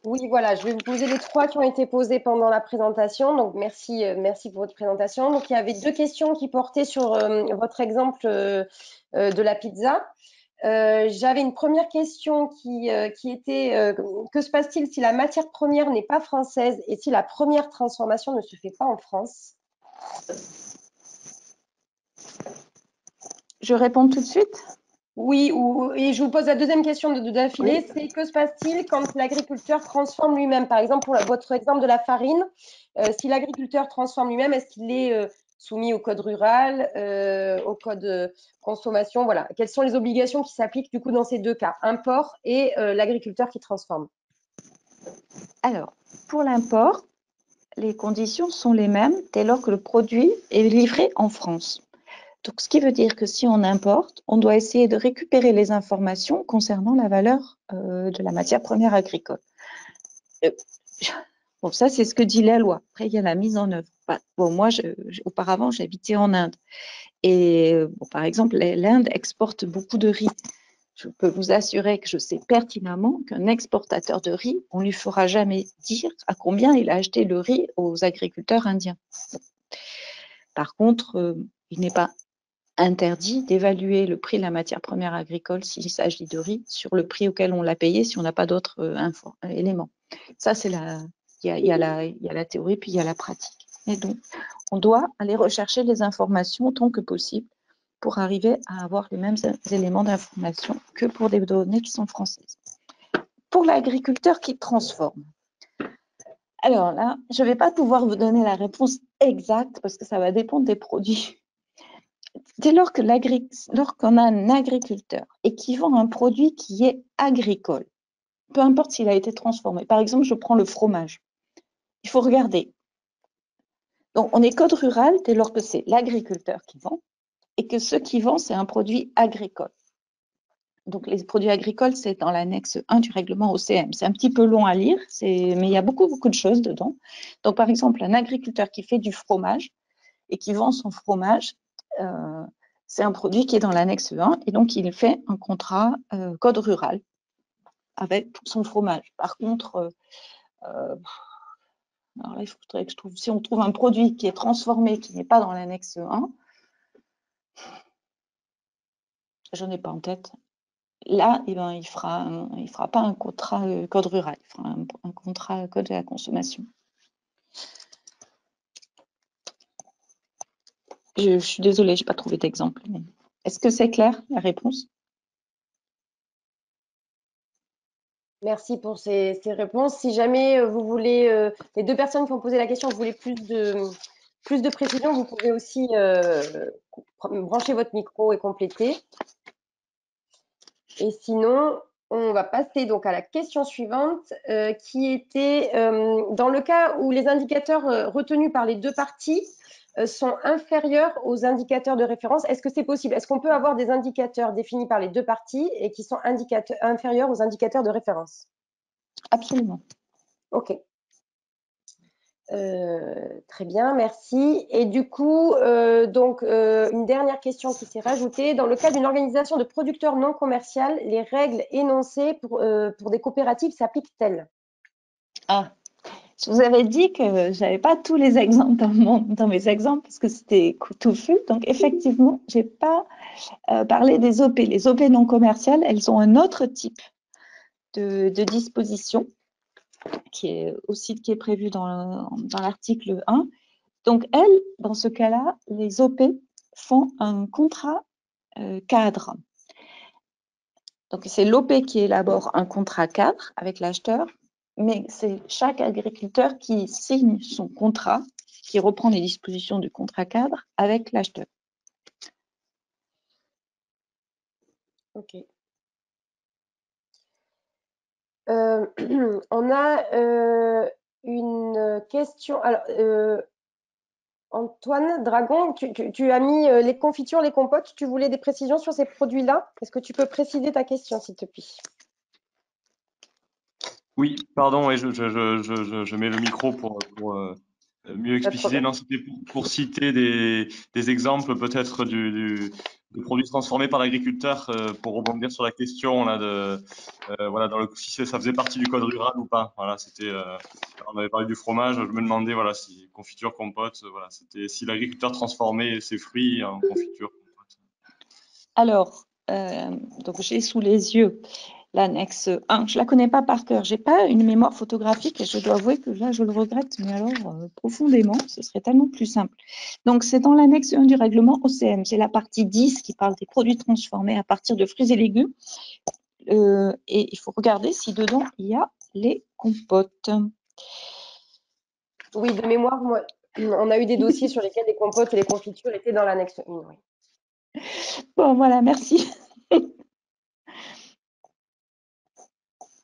Oui, voilà, je vais vous poser les 3 qui ont été posées pendant la présentation. Donc, merci pour votre présentation. Donc, il y avait 2 questions qui portaient sur votre exemple de la pizza. J'avais une première question qui était que se passe-t-il si la matière première n'est pas française et si la première transformation ne se fait pas en France? Je réponds tout de suite? Oui, et je vous pose la deuxième question d'affilée, c'est que se passe-t-il quand l'agriculteur transforme lui-même? Par exemple, pour votre exemple de la farine, si l'agriculteur transforme lui-même, est-ce qu'il est soumis au code rural, au code consommation? Voilà. Quelles sont les obligations qui s'appliquent du coup dans ces 2 cas, import et l'agriculteur qui transforme? Alors, pour l'import, les conditions sont les mêmes dès lors que le produit est livré en France. Donc, ce qui veut dire que si on importe, on doit essayer de récupérer les informations concernant la valeur de la matière première agricole. Bon, ça, c'est ce que dit la loi. Après, il y a la mise en œuvre. Bon, moi, auparavant, j'habitais en Inde. Et bon, par exemple, l'Inde exporte beaucoup de riz. Je peux vous assurer que je sais pertinemment qu'un exportateur de riz, on ne lui fera jamais dire à combien il a acheté le riz aux agriculteurs indiens. Par contre, il n'est pas interdit d'évaluer le prix de la matière première agricole s'il s'agit de riz sur le prix auquel on l'a payé si on n'a pas d'autres éléments. Ça, c'est il y a la théorie puis il y a la pratique. Et donc, on doit aller rechercher les informations autant que possible pour arriver à avoir les mêmes éléments d'information que pour des données qui sont françaises. Pour l'agriculteur qui transforme, alors là, je ne vais pas pouvoir vous donner la réponse exacte parce que ça va dépendre des produits. Dès lors qu'on a un agriculteur et qui vend un produit qui est agricole, peu importe s'il a été transformé. Par exemple, je prends le fromage. Il faut regarder. Donc, on est code rural dès lors que c'est l'agriculteur qui vend et que ce qui vend, c'est un produit agricole. Donc, les produits agricoles, c'est dans l'annexe 1 du règlement OCM. C'est un petit peu long à lire, mais il y a beaucoup de choses dedans. Donc, par exemple, un agriculteur qui fait du fromage et qui vend son fromage, c'est un produit qui est dans l'annexe 1 et donc il fait un contrat code rural avec pour son fromage. Par contre, alors là, il faudrait que je trouve, si on trouve un produit qui est transformé, qui n'est pas dans l'annexe 1, je n'ai pas en tête. Là, eh ben, il fera pas un contrat code rural, il fera un contrat code de la consommation. Je suis désolée, je n'ai pas trouvé d'exemple. Mais... Est-ce que c'est clair, la réponse? Merci pour ces réponses. Si jamais vous voulez, les deux personnes qui ont posé la question, vous voulez plus de précision, vous pouvez aussi brancher votre micro et compléter. Et sinon, on va passer donc à la question suivante, qui était dans le cas où les indicateurs retenus par les deux parties sont inférieurs aux indicateurs de référence, est-ce que c'est possible? Est-ce qu'on peut avoir des indicateurs définis par les deux parties et qui sont inférieurs aux indicateurs de référence? Absolument. Ok. Très bien, merci. Et du coup, une dernière question qui s'est rajoutée. Dans le cas d'une organisation de producteurs non commerciales, les règles énoncées pour des coopératives s'appliquent-elles? Ah, je vous avais dit que je n'avais pas tous les exemples dans mes exemples parce que c'était touffu. Donc, effectivement, je n'ai pas parlé des OP. Les OP non commerciales, elles ont un autre type de disposition qui est prévu dans l'article 1. Donc, elles, dans ce cas-là, les OP font un contrat cadre. Donc, c'est l'OP qui élabore un contrat cadre avec l'acheteur, mais c'est chaque agriculteur qui signe son contrat, qui reprend les dispositions du contrat cadre avec l'acheteur. Ok. On a une question. Alors, Antoine Dragon, tu as mis les confitures, les compotes. Tu voulais des précisions sur ces produits-là? Est-ce que tu peux préciser ta question, s'il te plaît? Oui, pardon, ouais, je mets le micro pour mieux expliciter. Non, c'était pour citer des exemples peut-être de produits transformés par l'agriculteur pour rebondir sur la question là voilà si ça faisait partie du code rural ou pas. Voilà, c'était on avait parlé du fromage, je me demandais voilà si confiture, compote, voilà, c'était si l'agriculteur transformait ses fruits en confiture, compote. Alors, donc j'ai sous les yeux l'annexe 1. Je ne la connais pas par cœur. Je n'ai pas une mémoire photographique et je dois avouer que là, je le regrette, mais alors profondément, ce serait tellement plus simple. Donc, c'est dans l'annexe 1 du règlement OCM. C'est la partie 10 qui parle des produits transformés à partir de fruits et légumes. Et il faut regarder si dedans, il y a les compotes. Oui, de mémoire, moi, on a eu des dossiers sur lesquels les compotes et les confitures étaient dans l'annexe 1. Oui. Bon, voilà, merci.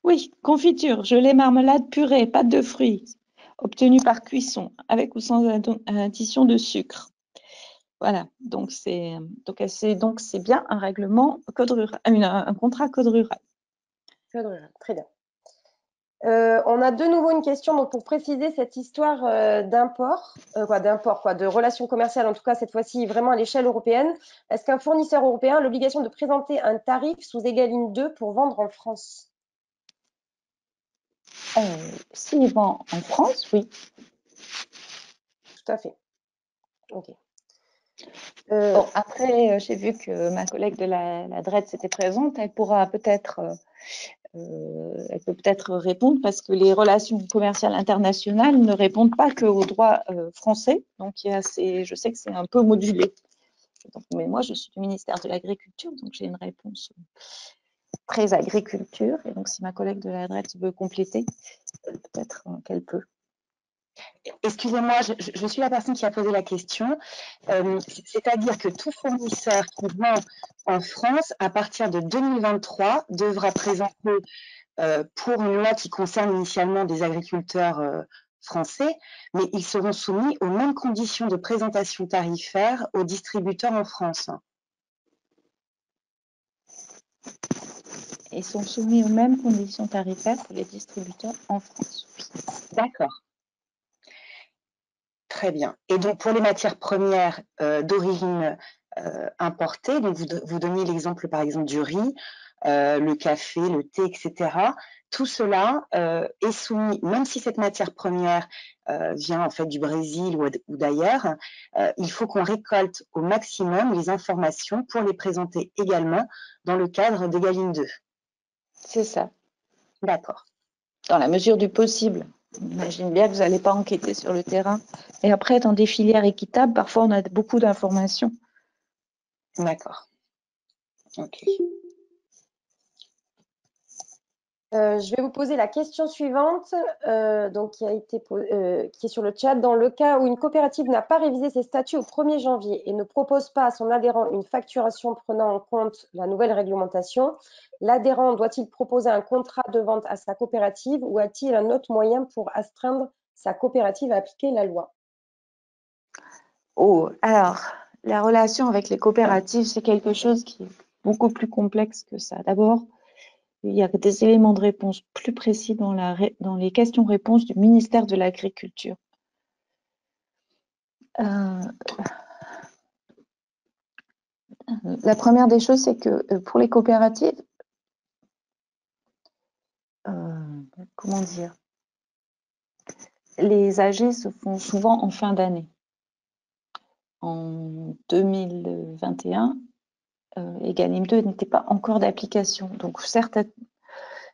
Oui, confiture, gelée, marmelade, purée, pâte de fruits, obtenue par cuisson, avec ou sans addition de sucre. Voilà, donc c'est bien un règlement code rural, un contrat code rural. Code rural, très bien. On a de nouveau une question donc pour préciser cette histoire de relations commerciales, en tout cas cette fois-ci vraiment à l'échelle européenne. Est-ce qu'un fournisseur européen a l'obligation de présenter un tarif sous Egalim 2 pour vendre en France? S'il vend en France, oui. Tout à fait. Ok. Bon, après, j'ai vu que ma collègue de la DRED était présente. Elle pourra peut-être répondre parce que les relations commerciales internationales ne répondent pas qu'au droit français. Donc, je sais que c'est un peu modulé. Donc, mais moi, je suis du ministère de l'Agriculture, donc j'ai une réponse très agriculture. Et donc, si ma collègue de la DRED veut compléter, peut-être qu'elle peut. Excusez-moi, je suis la personne qui a posé la question. C'est-à-dire que tout fournisseur qui vend en France, à partir de 2023, devra présenter, pour une loi qui concerne initialement des agriculteurs français, mais ils seront soumis aux mêmes conditions de présentation tarifaire aux distributeurs en France. Ils sont soumis aux mêmes conditions tarifaires que les distributeurs en France. D'accord. Très bien. Et donc, pour les matières premières d'origine importée, donc vous donniez l'exemple, par exemple, du riz, le café, le thé, etc. Tout cela est soumis, même si cette matière première vient en fait du Brésil ou d'ailleurs, il faut qu'on récolte au maximum les informations pour les présenter également dans le cadre d'Egalim 2. C'est ça. D'accord. Dans la mesure du possible. J'imagine bien que vous n'allez pas enquêter sur le terrain. Et après, dans des filières équitables, parfois on a beaucoup d'informations. D'accord. Ok. Je vais vous poser la question suivante, donc qui est sur le chat. Dans le cas où une coopérative n'a pas révisé ses statuts au 1er janvier et ne propose pas à son adhérent une facturation prenant en compte la nouvelle réglementation, l'adhérent doit-il proposer un contrat de vente à sa coopérative ou a-t-il un autre moyen pour astreindre sa coopérative à appliquer la loi? Oh, alors, la relation avec les coopératives, c'est quelque chose qui est beaucoup plus complexe que ça. D'abord, il y a des éléments de réponse plus précis dans les questions-réponses du ministère de l'Agriculture. La première des choses, c'est que pour les coopératives, comment dire, les AG se font souvent en fin d'année. En 2021, Egalim 2 n'était pas encore d'application. Donc, certaines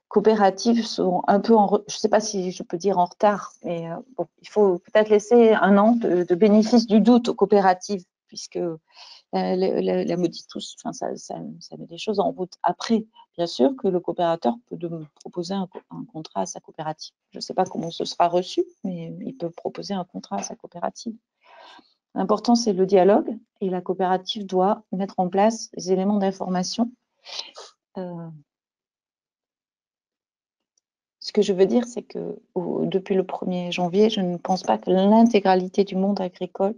coopératives sont un peu je ne sais pas si je peux dire en retard, mais bon, il faut peut-être laisser un an de bénéfice du doute aux coopératives, puisque la maudite tous, enfin, ça met des choses en route. Après, bien sûr que le coopérateur peut proposer un contrat à sa coopérative. Je ne sais pas comment ce sera reçu, mais il peut proposer un contrat à sa coopérative. L'important, c'est le dialogue, et la coopérative doit mettre en place des éléments d'information. Ce que je veux dire, c'est que depuis le 1er janvier, je ne pense pas que l'intégralité du monde agricole,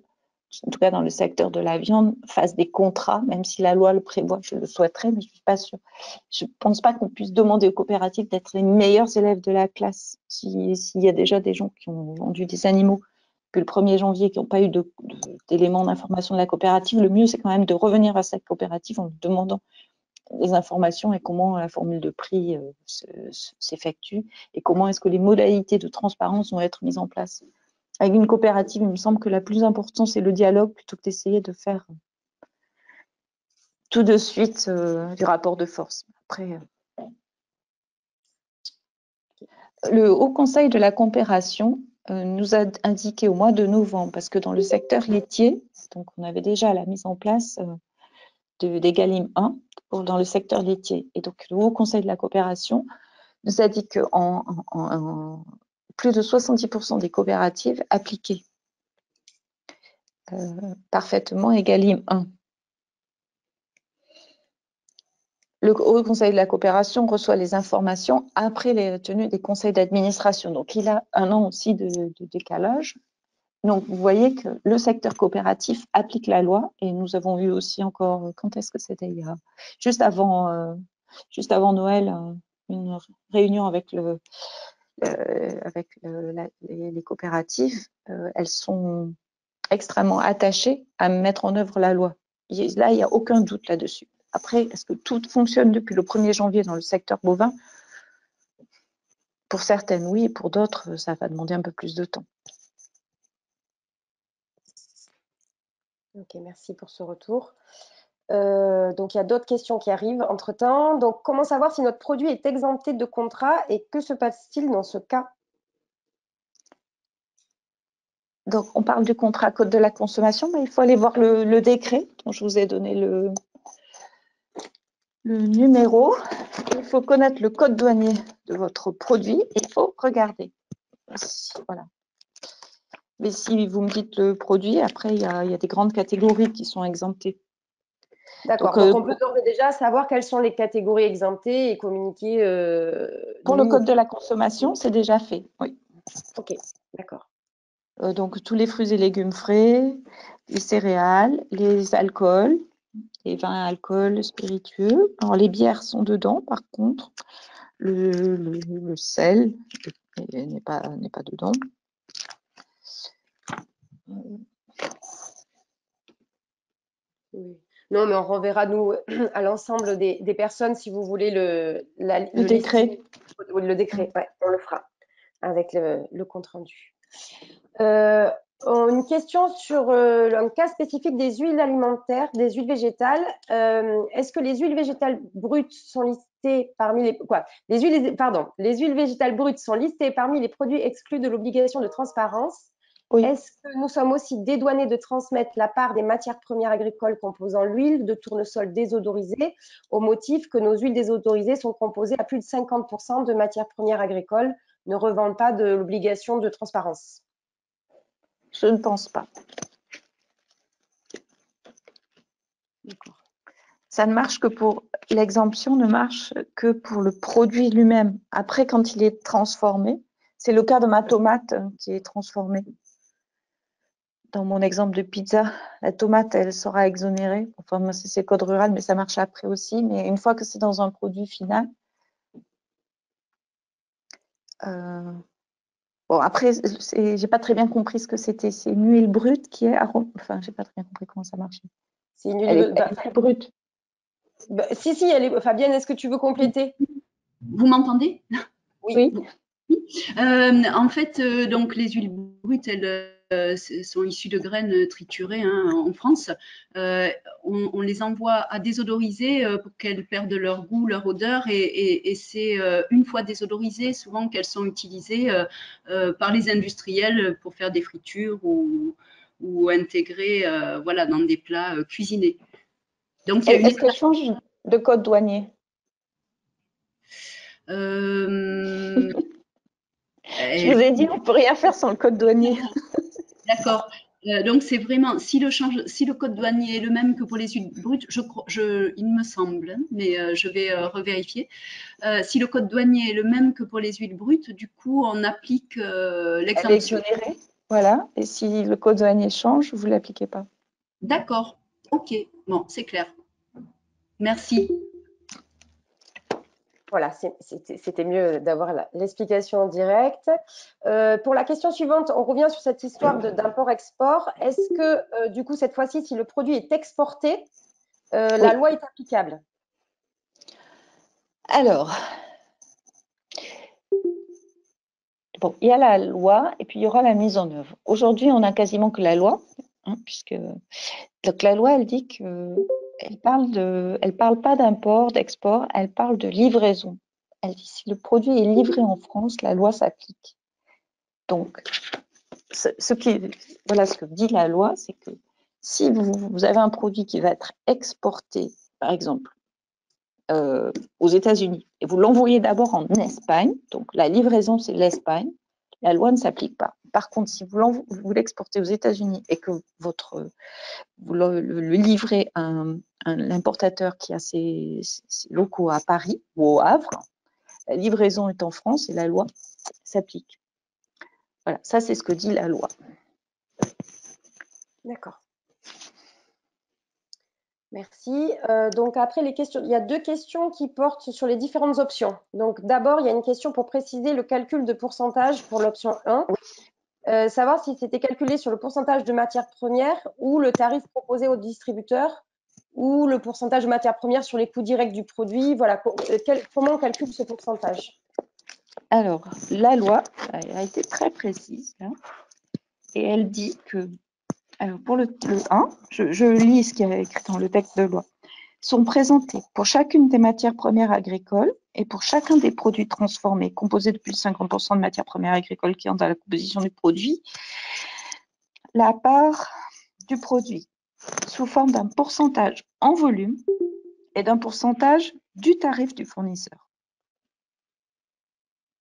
en tout cas dans le secteur de la viande, fasse des contrats, même si la loi le prévoit, je le souhaiterais, mais je ne suis pas sûre. Je ne pense pas qu'on puisse demander aux coopératives d'être les meilleurs élèves de la classe. S'il y a déjà des gens qui ont vendu des animaux depuis le 1er janvier, qui n'ont pas eu d'éléments d'information de la coopérative, le mieux, c'est quand même de revenir à cette coopérative en lui demandant les informations et comment la formule de prix s'effectue et comment est-ce que les modalités de transparence vont être mises en place. Avec une coopérative, il me semble que la plus importante, c'est le dialogue plutôt que d'essayer de faire tout de suite du rapport de force. Après, le Haut Conseil de la coopération nous a indiqué au mois de novembre, parce que dans le secteur laitier, donc on avait déjà la mise en place d'Egalim 1 dans le secteur laitier. Et donc, le Haut Conseil de la coopération nous a dit que plus de 70% des coopératives appliquaient parfaitement Egalim 1. Le Haut Conseil de la coopération reçoit les informations après les tenues des conseils d'administration. Donc, il a 1 an aussi de décalage. Donc, vous voyez que le secteur coopératif applique la loi et nous avons eu aussi encore, quand est-ce que c'était? Juste avant Noël, une réunion avec les coopératives. Elles sont extrêmement attachées à mettre en œuvre la loi. Là, il n'y a aucun doute là-dessus. Après, est-ce que tout fonctionne depuis le 1er janvier dans le secteur bovin? Pour certaines, oui, et pour d'autres, ça va demander un peu plus de temps. Ok, merci pour ce retour. Donc, il y a d'autres questions qui arrivent entre-temps. Donc, comment savoir si notre produit est exempté de contrat et que se passe-t-il dans ce cas? Donc, on parle du contrat code de la consommation, mais il faut aller voir le décret dont je vous ai donné le numéro. Il faut connaître le code douanier de votre produit et il faut regarder. Voilà. Mais si vous me dites le produit, après, il y a des grandes catégories qui sont exemptées. D'accord. Donc, on peut d'ores et déjà savoir quelles sont les catégories exemptées et communiquer. Pour le code de la consommation, c'est déjà fait. Oui. Ok, d'accord. Donc, tous les fruits et légumes frais, les céréales, les alcools, les vins, alcools, spiritueux. Alors, les bières sont dedans, par contre. Le sel n'est pas dedans. Oui. Non, mais on renverra, nous, à l'ensemble des personnes, si vous voulez, le décret. Le décret, ouais, on le fera avec le compte-rendu. Une question sur un cas spécifique des huiles alimentaires, des huiles végétales. Est-ce que les huiles végétales brutes sont listées parmi les… Quoi ? Les huiles végétales brutes sont listées parmi les produits exclus de l'obligation de transparence. Oui. Est-ce que nous sommes aussi dédouanés de transmettre la part des matières premières agricoles composant l'huile de tournesol désodorisée au motif que nos huiles désodorisées sont composées à plus de 50% de matières premières agricoles, ne relevant pas de l'obligation de transparence? Je ne pense pas. D'accord. Ça ne marche que pour l'exemption, ne marche que pour le produit lui-même. Après, quand il est transformé, c'est le cas de ma tomate qui est transformée. Dans mon exemple de pizza, la tomate, elle sera exonérée. Enfin, moi, c'est code rural, mais ça marche après aussi. Mais une fois que c'est dans un produit final, bon, après, j'ai pas très bien compris ce que c'était. C'est une huile brute qui est enfin, j'ai pas très bien compris comment ça marchait. C'est une huile brute. Bah, si, elle est… Fabienne, est-ce que tu veux compléter? Vous m'entendez? Oui. En fait, donc les huiles brutes, elles sont issues de graines triturées en France. On les envoie à désodoriser pour qu'elles perdent leur goût, leur odeur, et c'est une fois désodorisées, souvent qu'elles sont utilisées par les industriels pour faire des fritures ou intégrées voilà, dans des plats cuisinés. Est-ce qu'elle change de code douanier? Je vous ai dit, on ne peut rien faire sans le code douanier. D'accord. Donc, c'est vraiment, si le code douanier est le même que pour les huiles brutes, il me semble, mais je vais revérifier. Si le code douanier est le même que pour les huiles brutes, du coup, on applique l'exemption. Voilà. Et si le code douanier change, vous ne l'appliquez pas. D'accord. OK. Bon, c'est clair. Merci. Voilà, c'était mieux d'avoir l'explication en direct. Pour la question suivante, on revient sur cette histoire d'import-export. Est-ce que, du coup, cette fois-ci, si le produit est exporté, la loi est applicable? Alors, bon, il y a la loi et puis il y aura la mise en œuvre. Aujourd'hui, on a quasiment que la loi, puisque donc la loi, elle dit que elle parle pas d'import, d'export, elle parle de livraison. Elle dit si le produit est livré en France, la loi s'applique. Donc, ce que dit la loi, c'est que si vous avez un produit qui va être exporté, par exemple, aux États-Unis, et vous l'envoyez d'abord en Espagne, donc la livraison, c'est l'Espagne, la loi ne s'applique pas. Par contre, si vous l'exportez aux États-Unis et que vous le livrez à l'importateur qui a ses locaux à Paris ou au Havre, la livraison est en France et la loi s'applique. Voilà, ça c'est ce que dit la loi. D'accord. Merci. Donc après les questions, il y a 2 questions qui portent sur les différentes options. Donc d'abord, il y a une question pour préciser le calcul de pourcentage pour l'option 1. Savoir si c'était calculé sur le pourcentage de matières premières ou le tarif proposé au distributeur ou le pourcentage de matières premières sur les coûts directs du produit. Voilà, comment on calcule ce pourcentage? Alors, la loi a été très précise là, et elle dit que, alors pour le 1, je lis ce qui est écrit dans le texte de loi, sont présentés pour chacune des matières premières agricoles et pour chacun des produits transformés composés de plus de 50% de matières premières agricoles qui entrent dans la composition du produit, la part du produit sous forme d'un pourcentage en volume et d'un pourcentage du tarif du fournisseur.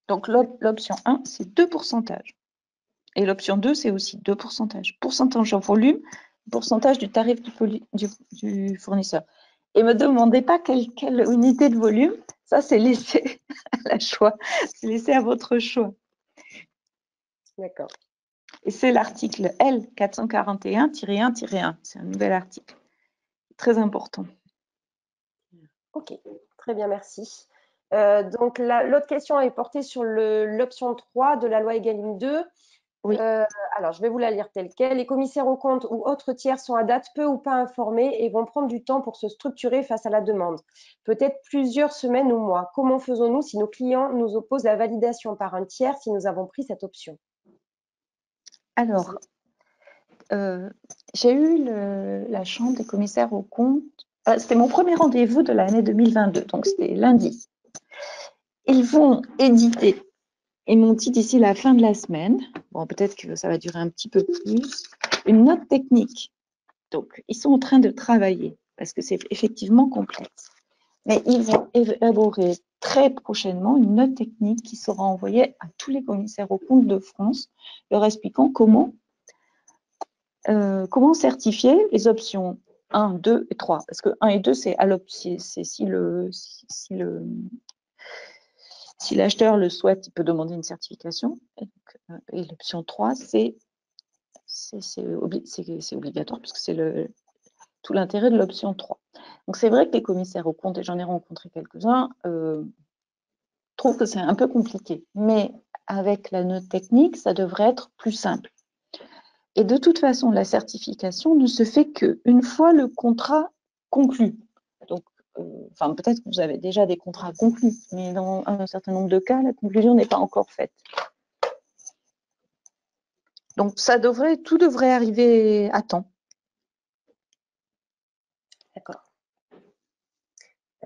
Donc l'option 1, c'est 2 pourcentages. Et l'option 2, c'est aussi 2 pourcentages. Pourcentage en volume, pourcentage du tarif du fournisseur. Et ne me demandez pas quelle unité de volume, ça c'est laissé à la choix, c'est laissé à votre choix. D'accord. Et c'est l'article L441-1-1, c'est un nouvel article, très important. Ok, très bien, merci. Donc l'autre question est portée sur l'option 3 de la loi Egalim 2. Oui. Alors, je vais vous la lire telle quelle. Les commissaires aux comptes ou autres tiers sont à date peu ou pas informés et vont prendre du temps pour se structurer face à la demande. Peut-être plusieurs semaines ou mois. Comment faisons-nous si nos clients nous opposent la validation par un tiers si nous avons pris cette option? Alors, j'ai eu la chambre des commissaires aux comptes. C'était mon premier rendez-vous de l'année 2022, donc c'était lundi. Ils vont éditer, ils m'ont dit d'ici la fin de la semaine, bon peut-être que ça va durer un petit peu plus, une note technique. Donc, ils sont en train de travailler parce que c'est effectivement complexe. Mais ils vont élaborer très prochainement une note technique qui sera envoyée à tous les commissaires aux comptes de France, leur expliquant comment certifier les options 1, 2 et 3. Parce que 1 et 2, c'est si l'acheteur le souhaite, il peut demander une certification. Et l'option 3, c'est obligatoire puisque c'est tout l'intérêt de l'option 3. Donc, c'est vrai que les commissaires aux comptes, et j'en ai rencontré quelques-uns, trouvent que c'est un peu compliqué. Mais avec la note technique, ça devrait être plus simple. Et de toute façon, la certification ne se fait qu'une fois le contrat conclu. Donc, peut-être que vous avez déjà des contrats conclus, mais dans un certain nombre de cas, la conclusion n'est pas encore faite. Donc, tout devrait arriver à temps. D'accord.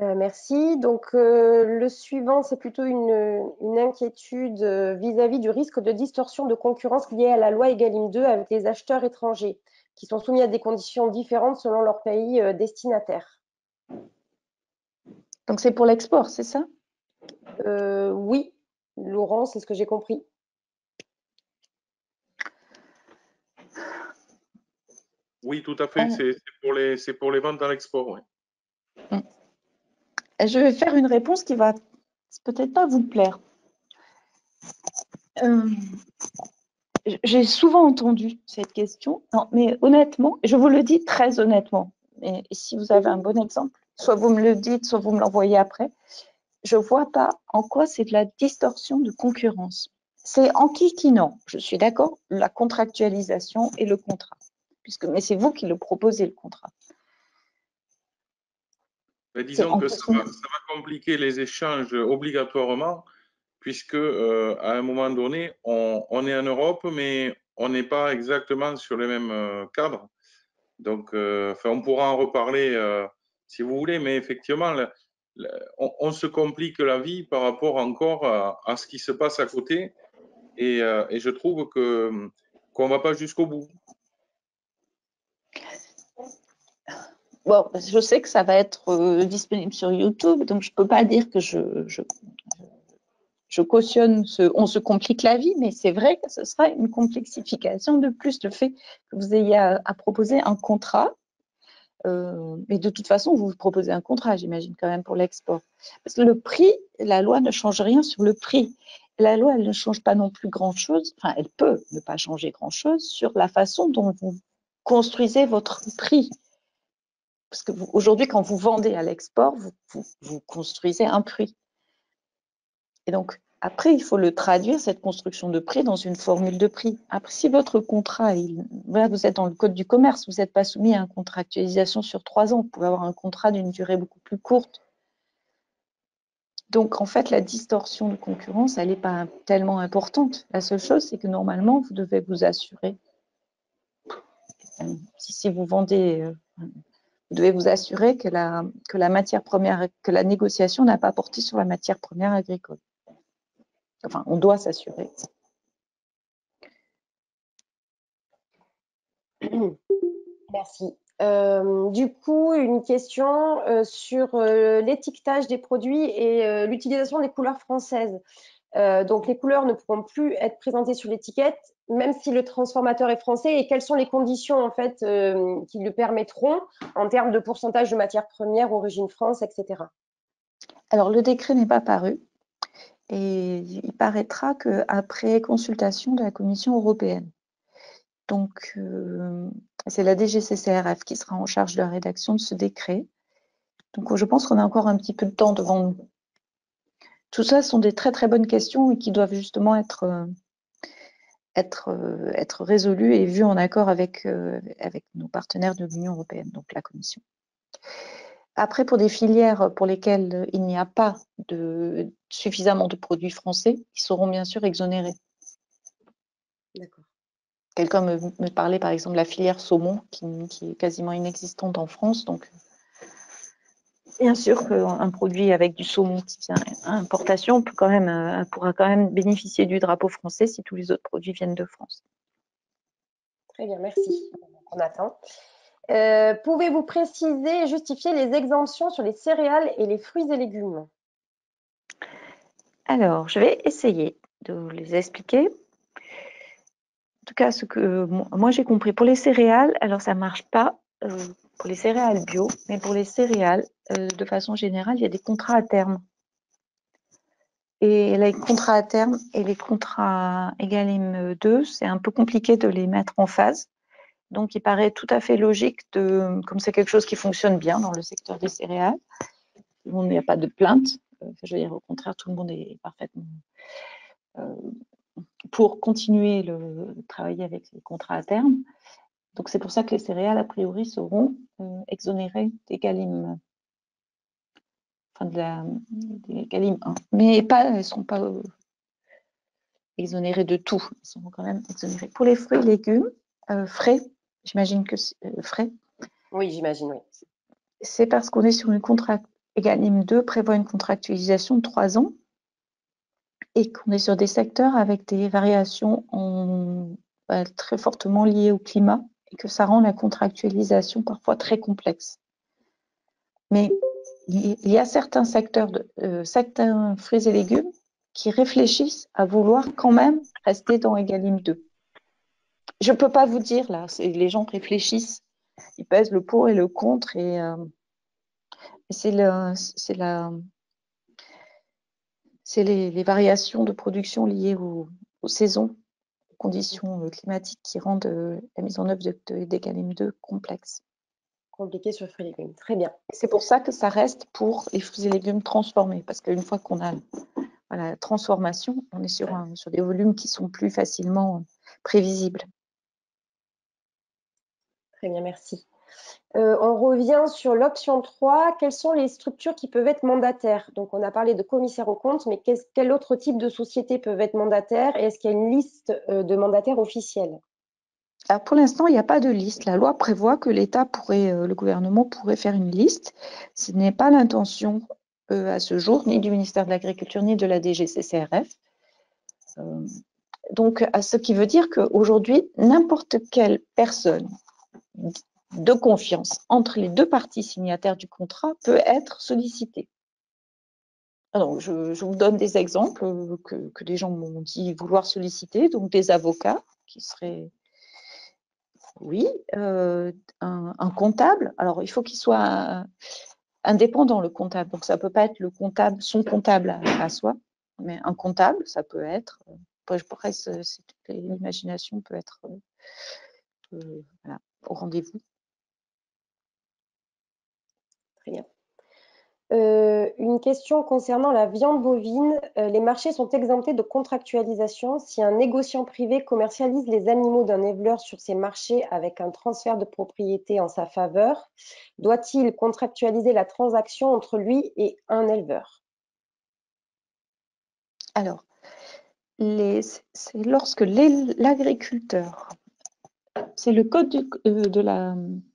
Merci. Donc, le suivant, c'est plutôt une inquiétude vis-à-vis du risque de distorsion de concurrence lié à la loi Egalim 2 avec les acheteurs étrangers qui sont soumis à des conditions différentes selon leur pays destinataire. Donc, c'est pour l'export, c'est ça? Oui, Laurent, c'est ce que j'ai compris. Oui, tout à fait. C'est pour les ventes à l'export. Oui. Je vais faire une réponse qui va peut-être pas vous plaire. J'ai souvent entendu cette question, non, mais honnêtement, je vous le dis très honnêtement, et si vous avez un bon exemple, soit vous me le dites, soit vous me l'envoyez après, je ne vois pas en quoi c'est de la distorsion de concurrence. C'est enquiquinant, je suis d'accord, la contractualisation et le contrat, mais c'est vous qui le proposez, le contrat. Mais disons que ça va compliquer les échanges obligatoirement, puisque à un moment donné, on est en Europe, mais on n'est pas exactement sur les mêmes cadres. Donc, on pourra en reparler si vous voulez, mais effectivement, on se complique la vie par rapport encore à ce qui se passe à côté, et je trouve qu'on ne va pas jusqu'au bout. Bon, je sais que ça va être disponible sur YouTube, donc je ne peux pas dire que je je cautionne on se complique la vie, mais c'est vrai que ce sera une complexification de plus, le fait que vous ayez à proposer un contrat. Mais de toute façon, vous proposez un contrat, j'imagine, quand même, pour l'export. Parce que le prix, la loi ne change rien sur le prix. La loi, elle ne change pas non plus grand-chose, enfin, elle peut ne pas changer grand-chose sur la façon dont vous construisez votre prix. Parce que aujourd'hui, quand vous vendez à l'export, vous construisez un prix. Et donc, après, il faut le traduire, cette construction de prix, dans une formule de prix. Après, si votre contrat, voilà, vous êtes dans le code du commerce, vous n'êtes pas soumis à une contractualisation sur 3 ans, vous pouvez avoir un contrat d'une durée beaucoup plus courte. Donc, en fait, la distorsion de concurrence, elle n'est pas tellement importante. La seule chose, c'est que normalement, vous devez vous assurer, si vous vendez, vous devez vous assurer que la matière première, que la négociation n'a pas porté sur la matière première agricole. Enfin, on doit s'assurer. Merci. Du coup, une question sur l'étiquetage des produits et l'utilisation des couleurs françaises. Donc, les couleurs ne pourront plus être présentées sur l'étiquette, même si le transformateur est français. Et quelles sont les conditions en fait qui le permettront en termes de pourcentage de matières premières, origine France, etc. Alors, le décret n'est pas paru. Et il paraîtra qu'après consultation de la Commission européenne. Donc, c'est la DGCCRF qui sera en charge de la rédaction de ce décret. Donc, je pense qu'on a encore un petit peu de temps devant nous. Tout ça sont des très, très bonnes questions et qui doivent justement être résolues et vues en accord avec nos partenaires de l'Union européenne, donc la Commission. Après, pour des filières pour lesquelles il n'y a pas suffisamment de produits français, ils seront bien sûr exonérés. D'accord. Quelqu'un me parlait par exemple de la filière saumon qui est quasiment inexistante en France. Donc, bien sûr qu'un produit avec du saumon qui vient à importation pourra quand même bénéficier du drapeau français si tous les autres produits viennent de France. Très bien, merci. On attend. Pouvez-vous préciser et justifier les exemptions sur les céréales et les fruits et légumes? Alors, je vais essayer de vous les expliquer. En tout cas, ce que moi j'ai compris pour les céréales, alors ça ne marche pas pour les céréales bio, mais pour les céréales, de façon générale, il y a des contrats à terme. Et les contrats à terme et les contrats Egalim 2, c'est un peu compliqué de les mettre en phase. Donc, il paraît tout à fait logique, comme c'est quelque chose qui fonctionne bien dans le secteur des céréales, où il n'y a pas de plainte, je veux dire, au contraire, tout le monde est parfaitement pour continuer de travailler avec les contrats à terme. Donc, c'est pour ça que les céréales, a priori, seront exonérées d'Egalim, des Egalim 1. Mais elles ne sont pas exonérées de tout. Elles sont quand même exonérées. Pour les fruits et légumes, frais, j'imagine que c'est frais. Oui, j'imagine, oui. C'est parce qu'on est sur une Egalim 2 prévoit une contractualisation de 3 ans et qu'on est sur des secteurs avec des variations très fortement liées au climat et que ça rend la contractualisation parfois très complexe. Mais il y a certains secteurs, certains fruits et légumes qui réfléchissent à vouloir quand même rester dans Egalim 2. Je ne peux pas vous dire là, les gens réfléchissent, ils pèsent le pour et le contre et c'est les variations de production liées aux saisons, aux conditions climatiques qui rendent la mise en œuvre d'Egalim 2 complexe. Compliqué sur fruits et légumes. Très bien. C'est pour ça que ça reste pour les fruits et légumes transformés, parce qu'une fois qu'on a la transformation, on est sur des volumes qui sont plus facilement prévisibles. Très bien, merci. On revient sur l'option 3. Quelles sont les structures qui peuvent être mandataires? Donc, on a parlé de commissaires aux comptes, mais quel autre type de sociétés peuvent être mandataires? Et est-ce qu'il y a une liste de mandataires officiels? Alors pour l'instant, il n'y a pas de liste. La loi prévoit que le gouvernement pourrait faire une liste. Ce n'est pas l'intention à ce jour, ni du ministère de l'Agriculture, ni de la DGCCRF. Donc, ce qui veut dire qu'aujourd'hui, n'importe quelle personne de confiance entre les deux parties signataires du contrat peut être sollicitée. Alors, je vous donne des exemples que des gens m'ont dit vouloir solliciter, donc des avocats qui seraient, oui, un comptable. Alors, il faut qu'il soit indépendant, le comptable. Donc, ça ne peut pas être le comptable, son comptable à soi, mais un comptable, ça peut être. Après, l'imagination peut être voilà, au rendez-vous. Très bien. Une question concernant la viande bovine. Les marchés sont exemptés de contractualisation. Si un négociant privé commercialise les animaux d'un éleveur sur ces marchés avec un transfert de propriété en sa faveur, doit-il contractualiser la transaction entre lui et un éleveur? Alors, c'est lorsque l'agriculteur, c'est le code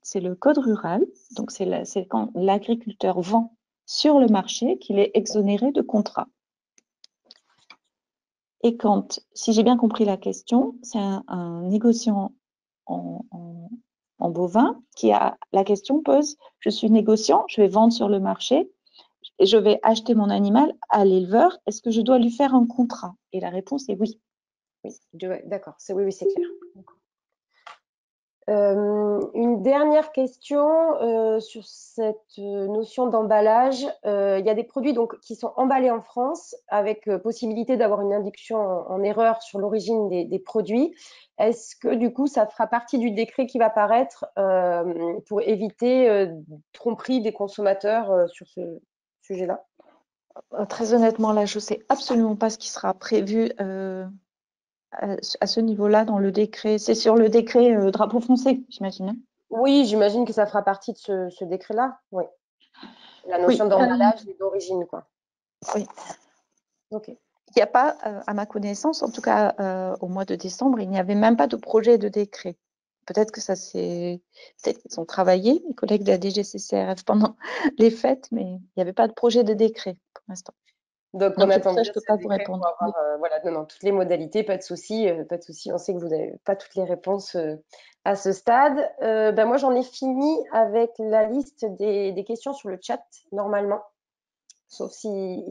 c'est le code rural, donc c'est quand l'agriculteur vend sur le marché qu'il est exonéré de contrat. Et quand, si j'ai bien compris la question, c'est un négociant en bovin qui a la question pose, je suis négociant, je vais vendre sur le marché et je vais acheter mon animal à l'éleveur, est-ce que je dois lui faire un contrat? Et la réponse est oui. Oui, d'accord, oui, c'est clair. Une dernière question sur cette notion d'emballage. Il y a des produits donc, qui sont emballés en France avec possibilité d'avoir une induction en erreur sur l'origine des produits. Est-ce que du coup, ça fera partie du décret qui va paraître pour éviter tromperie des consommateurs sur ce sujet-là? Très honnêtement, là, je ne sais absolument pas ce qui sera prévu à ce niveau-là dans le décret. C'est sur le décret drapeau français, j'imagine. Oui, j'imagine que ça fera partie de ce décret-là. Oui. La notion d'emballage et d'origine, quoi. Oui. Ok. Il n'y a pas, à ma connaissance, en tout cas au mois de décembre, il n'y avait même pas de projet de décret. Peut-être que peut-être qu'ils ont travaillé, mes collègues de la DGCCRF, pendant les fêtes, mais il n'y avait pas de projet de décret pour l'instant. Donc on attend ça, je ne peux pas vous répondre. Pour avoir, voilà, non, toutes les modalités, pas de souci, pas de souci. On sait que vous n'avez pas toutes les réponses à ce stade. Moi, j'en ai fini avec la liste des questions sur le chat, normalement, sauf si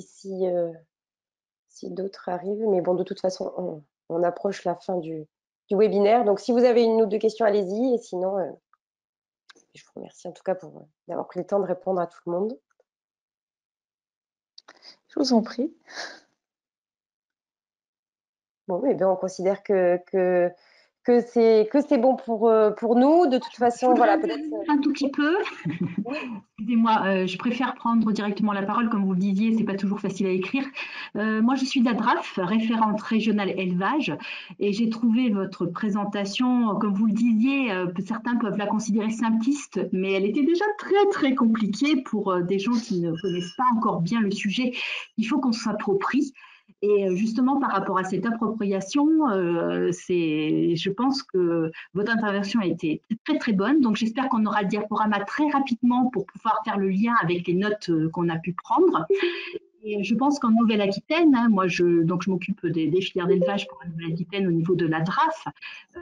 d'autres arrivent. Mais bon, de toute façon, on approche la fin du webinaire. Donc, si vous avez une ou deux questions, allez-y. Et sinon, je vous remercie en tout cas d'avoir pris le temps de répondre à tout le monde. Je vous en prie. Bon, eh bien, on considère que c'est bon pour nous. De toute façon, voilà, peut-être. Un tout petit peu. Excusez-moi, je préfère prendre directement la parole, comme vous le disiez, c'est pas toujours facile à écrire. Moi, je suis d'ADRAF, référente régionale élevage, et j'ai trouvé votre présentation, comme vous le disiez, certains peuvent la considérer simpliste, mais elle était déjà très très compliquée pour des gens qui ne connaissent pas encore bien le sujet. Il faut qu'on s'approprie. Et justement, par rapport à cette appropriation, je pense que votre intervention a été très très bonne. Donc, j'espère qu'on aura le diaporama très rapidement pour pouvoir faire le lien avec les notes qu'on a pu prendre. Et je pense qu'en Nouvelle-Aquitaine, moi, je m'occupe des filières d'élevage pour la Nouvelle-Aquitaine au niveau de la DRAF.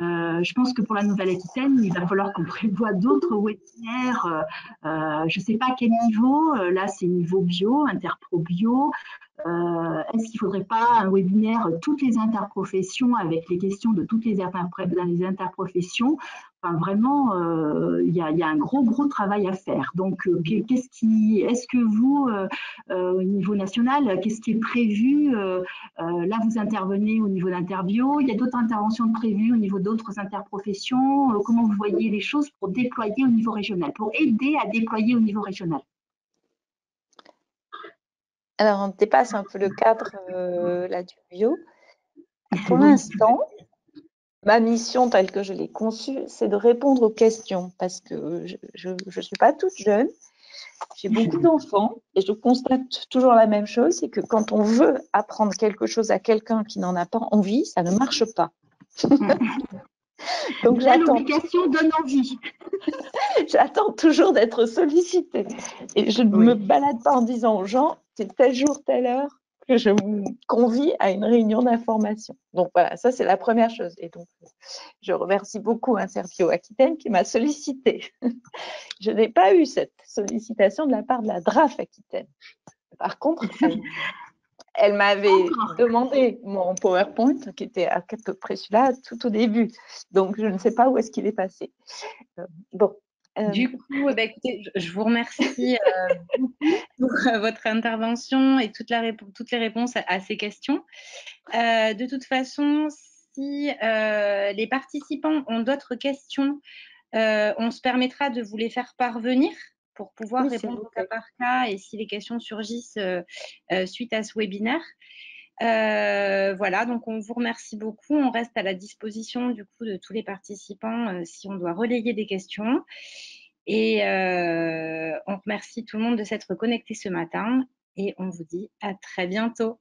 Je pense que pour la Nouvelle-Aquitaine, il va falloir qu'on prévoie d'autres webinaires. Je ne sais pas à quel niveau. Là, c'est niveau bio, interpro bio. Est-ce qu'il ne faudrait pas un webinaire toutes les interprofessions avec les questions de toutes les interprofessions? Enfin, vraiment, il y a un gros travail à faire. Donc, est-ce que vous, au niveau national, qu'est-ce qui est prévu? Là, vous intervenez au niveau d'Interbio. Il y a d'autres interventions prévues au niveau d'autres interprofessions. Comment vous voyez les choses pour déployer au niveau régional, pour aider à déployer au niveau régional? Alors, on dépasse un peu le cadre là, du bio. Pour l'instant, ma mission telle que je l'ai conçue, c'est de répondre aux questions parce que je ne suis pas toute jeune. J'ai beaucoup d'enfants et je constate toujours la même chose, c'est que quand on veut apprendre quelque chose à quelqu'un qui n'en a pas envie, ça ne marche pas. Donc, l'obligation donne envie. J'attends toujours d'être sollicitée. Et je ne me balade pas en disant aux gens, c'est tel jour, telle heure que je vous convie à une réunion d'information. Donc voilà, ça c'est la première chose. Et donc, je remercie beaucoup Intervio Aquitaine qui m'a sollicitée. Je n'ai pas eu cette sollicitation de la part de la DRAF Aquitaine. Par contre, elle m'avait demandé mon PowerPoint, qui était à peu près celui-là tout au début. Donc, je ne sais pas où est-ce qu'il est passé. Bon. Du coup, écoutez, je vous remercie beaucoup pour votre intervention et toutes les réponses à ces questions. De toute façon, si les participants ont d'autres questions, on se permettra de vous les faire parvenir pour pouvoir répondre au cas par cas et si les questions surgissent suite à ce webinaire. Voilà, donc on vous remercie beaucoup. On reste à la disposition du coup de tous les participants si on doit relayer des questions. Et on remercie tout le monde de s'être connecté ce matin et on vous dit à très bientôt.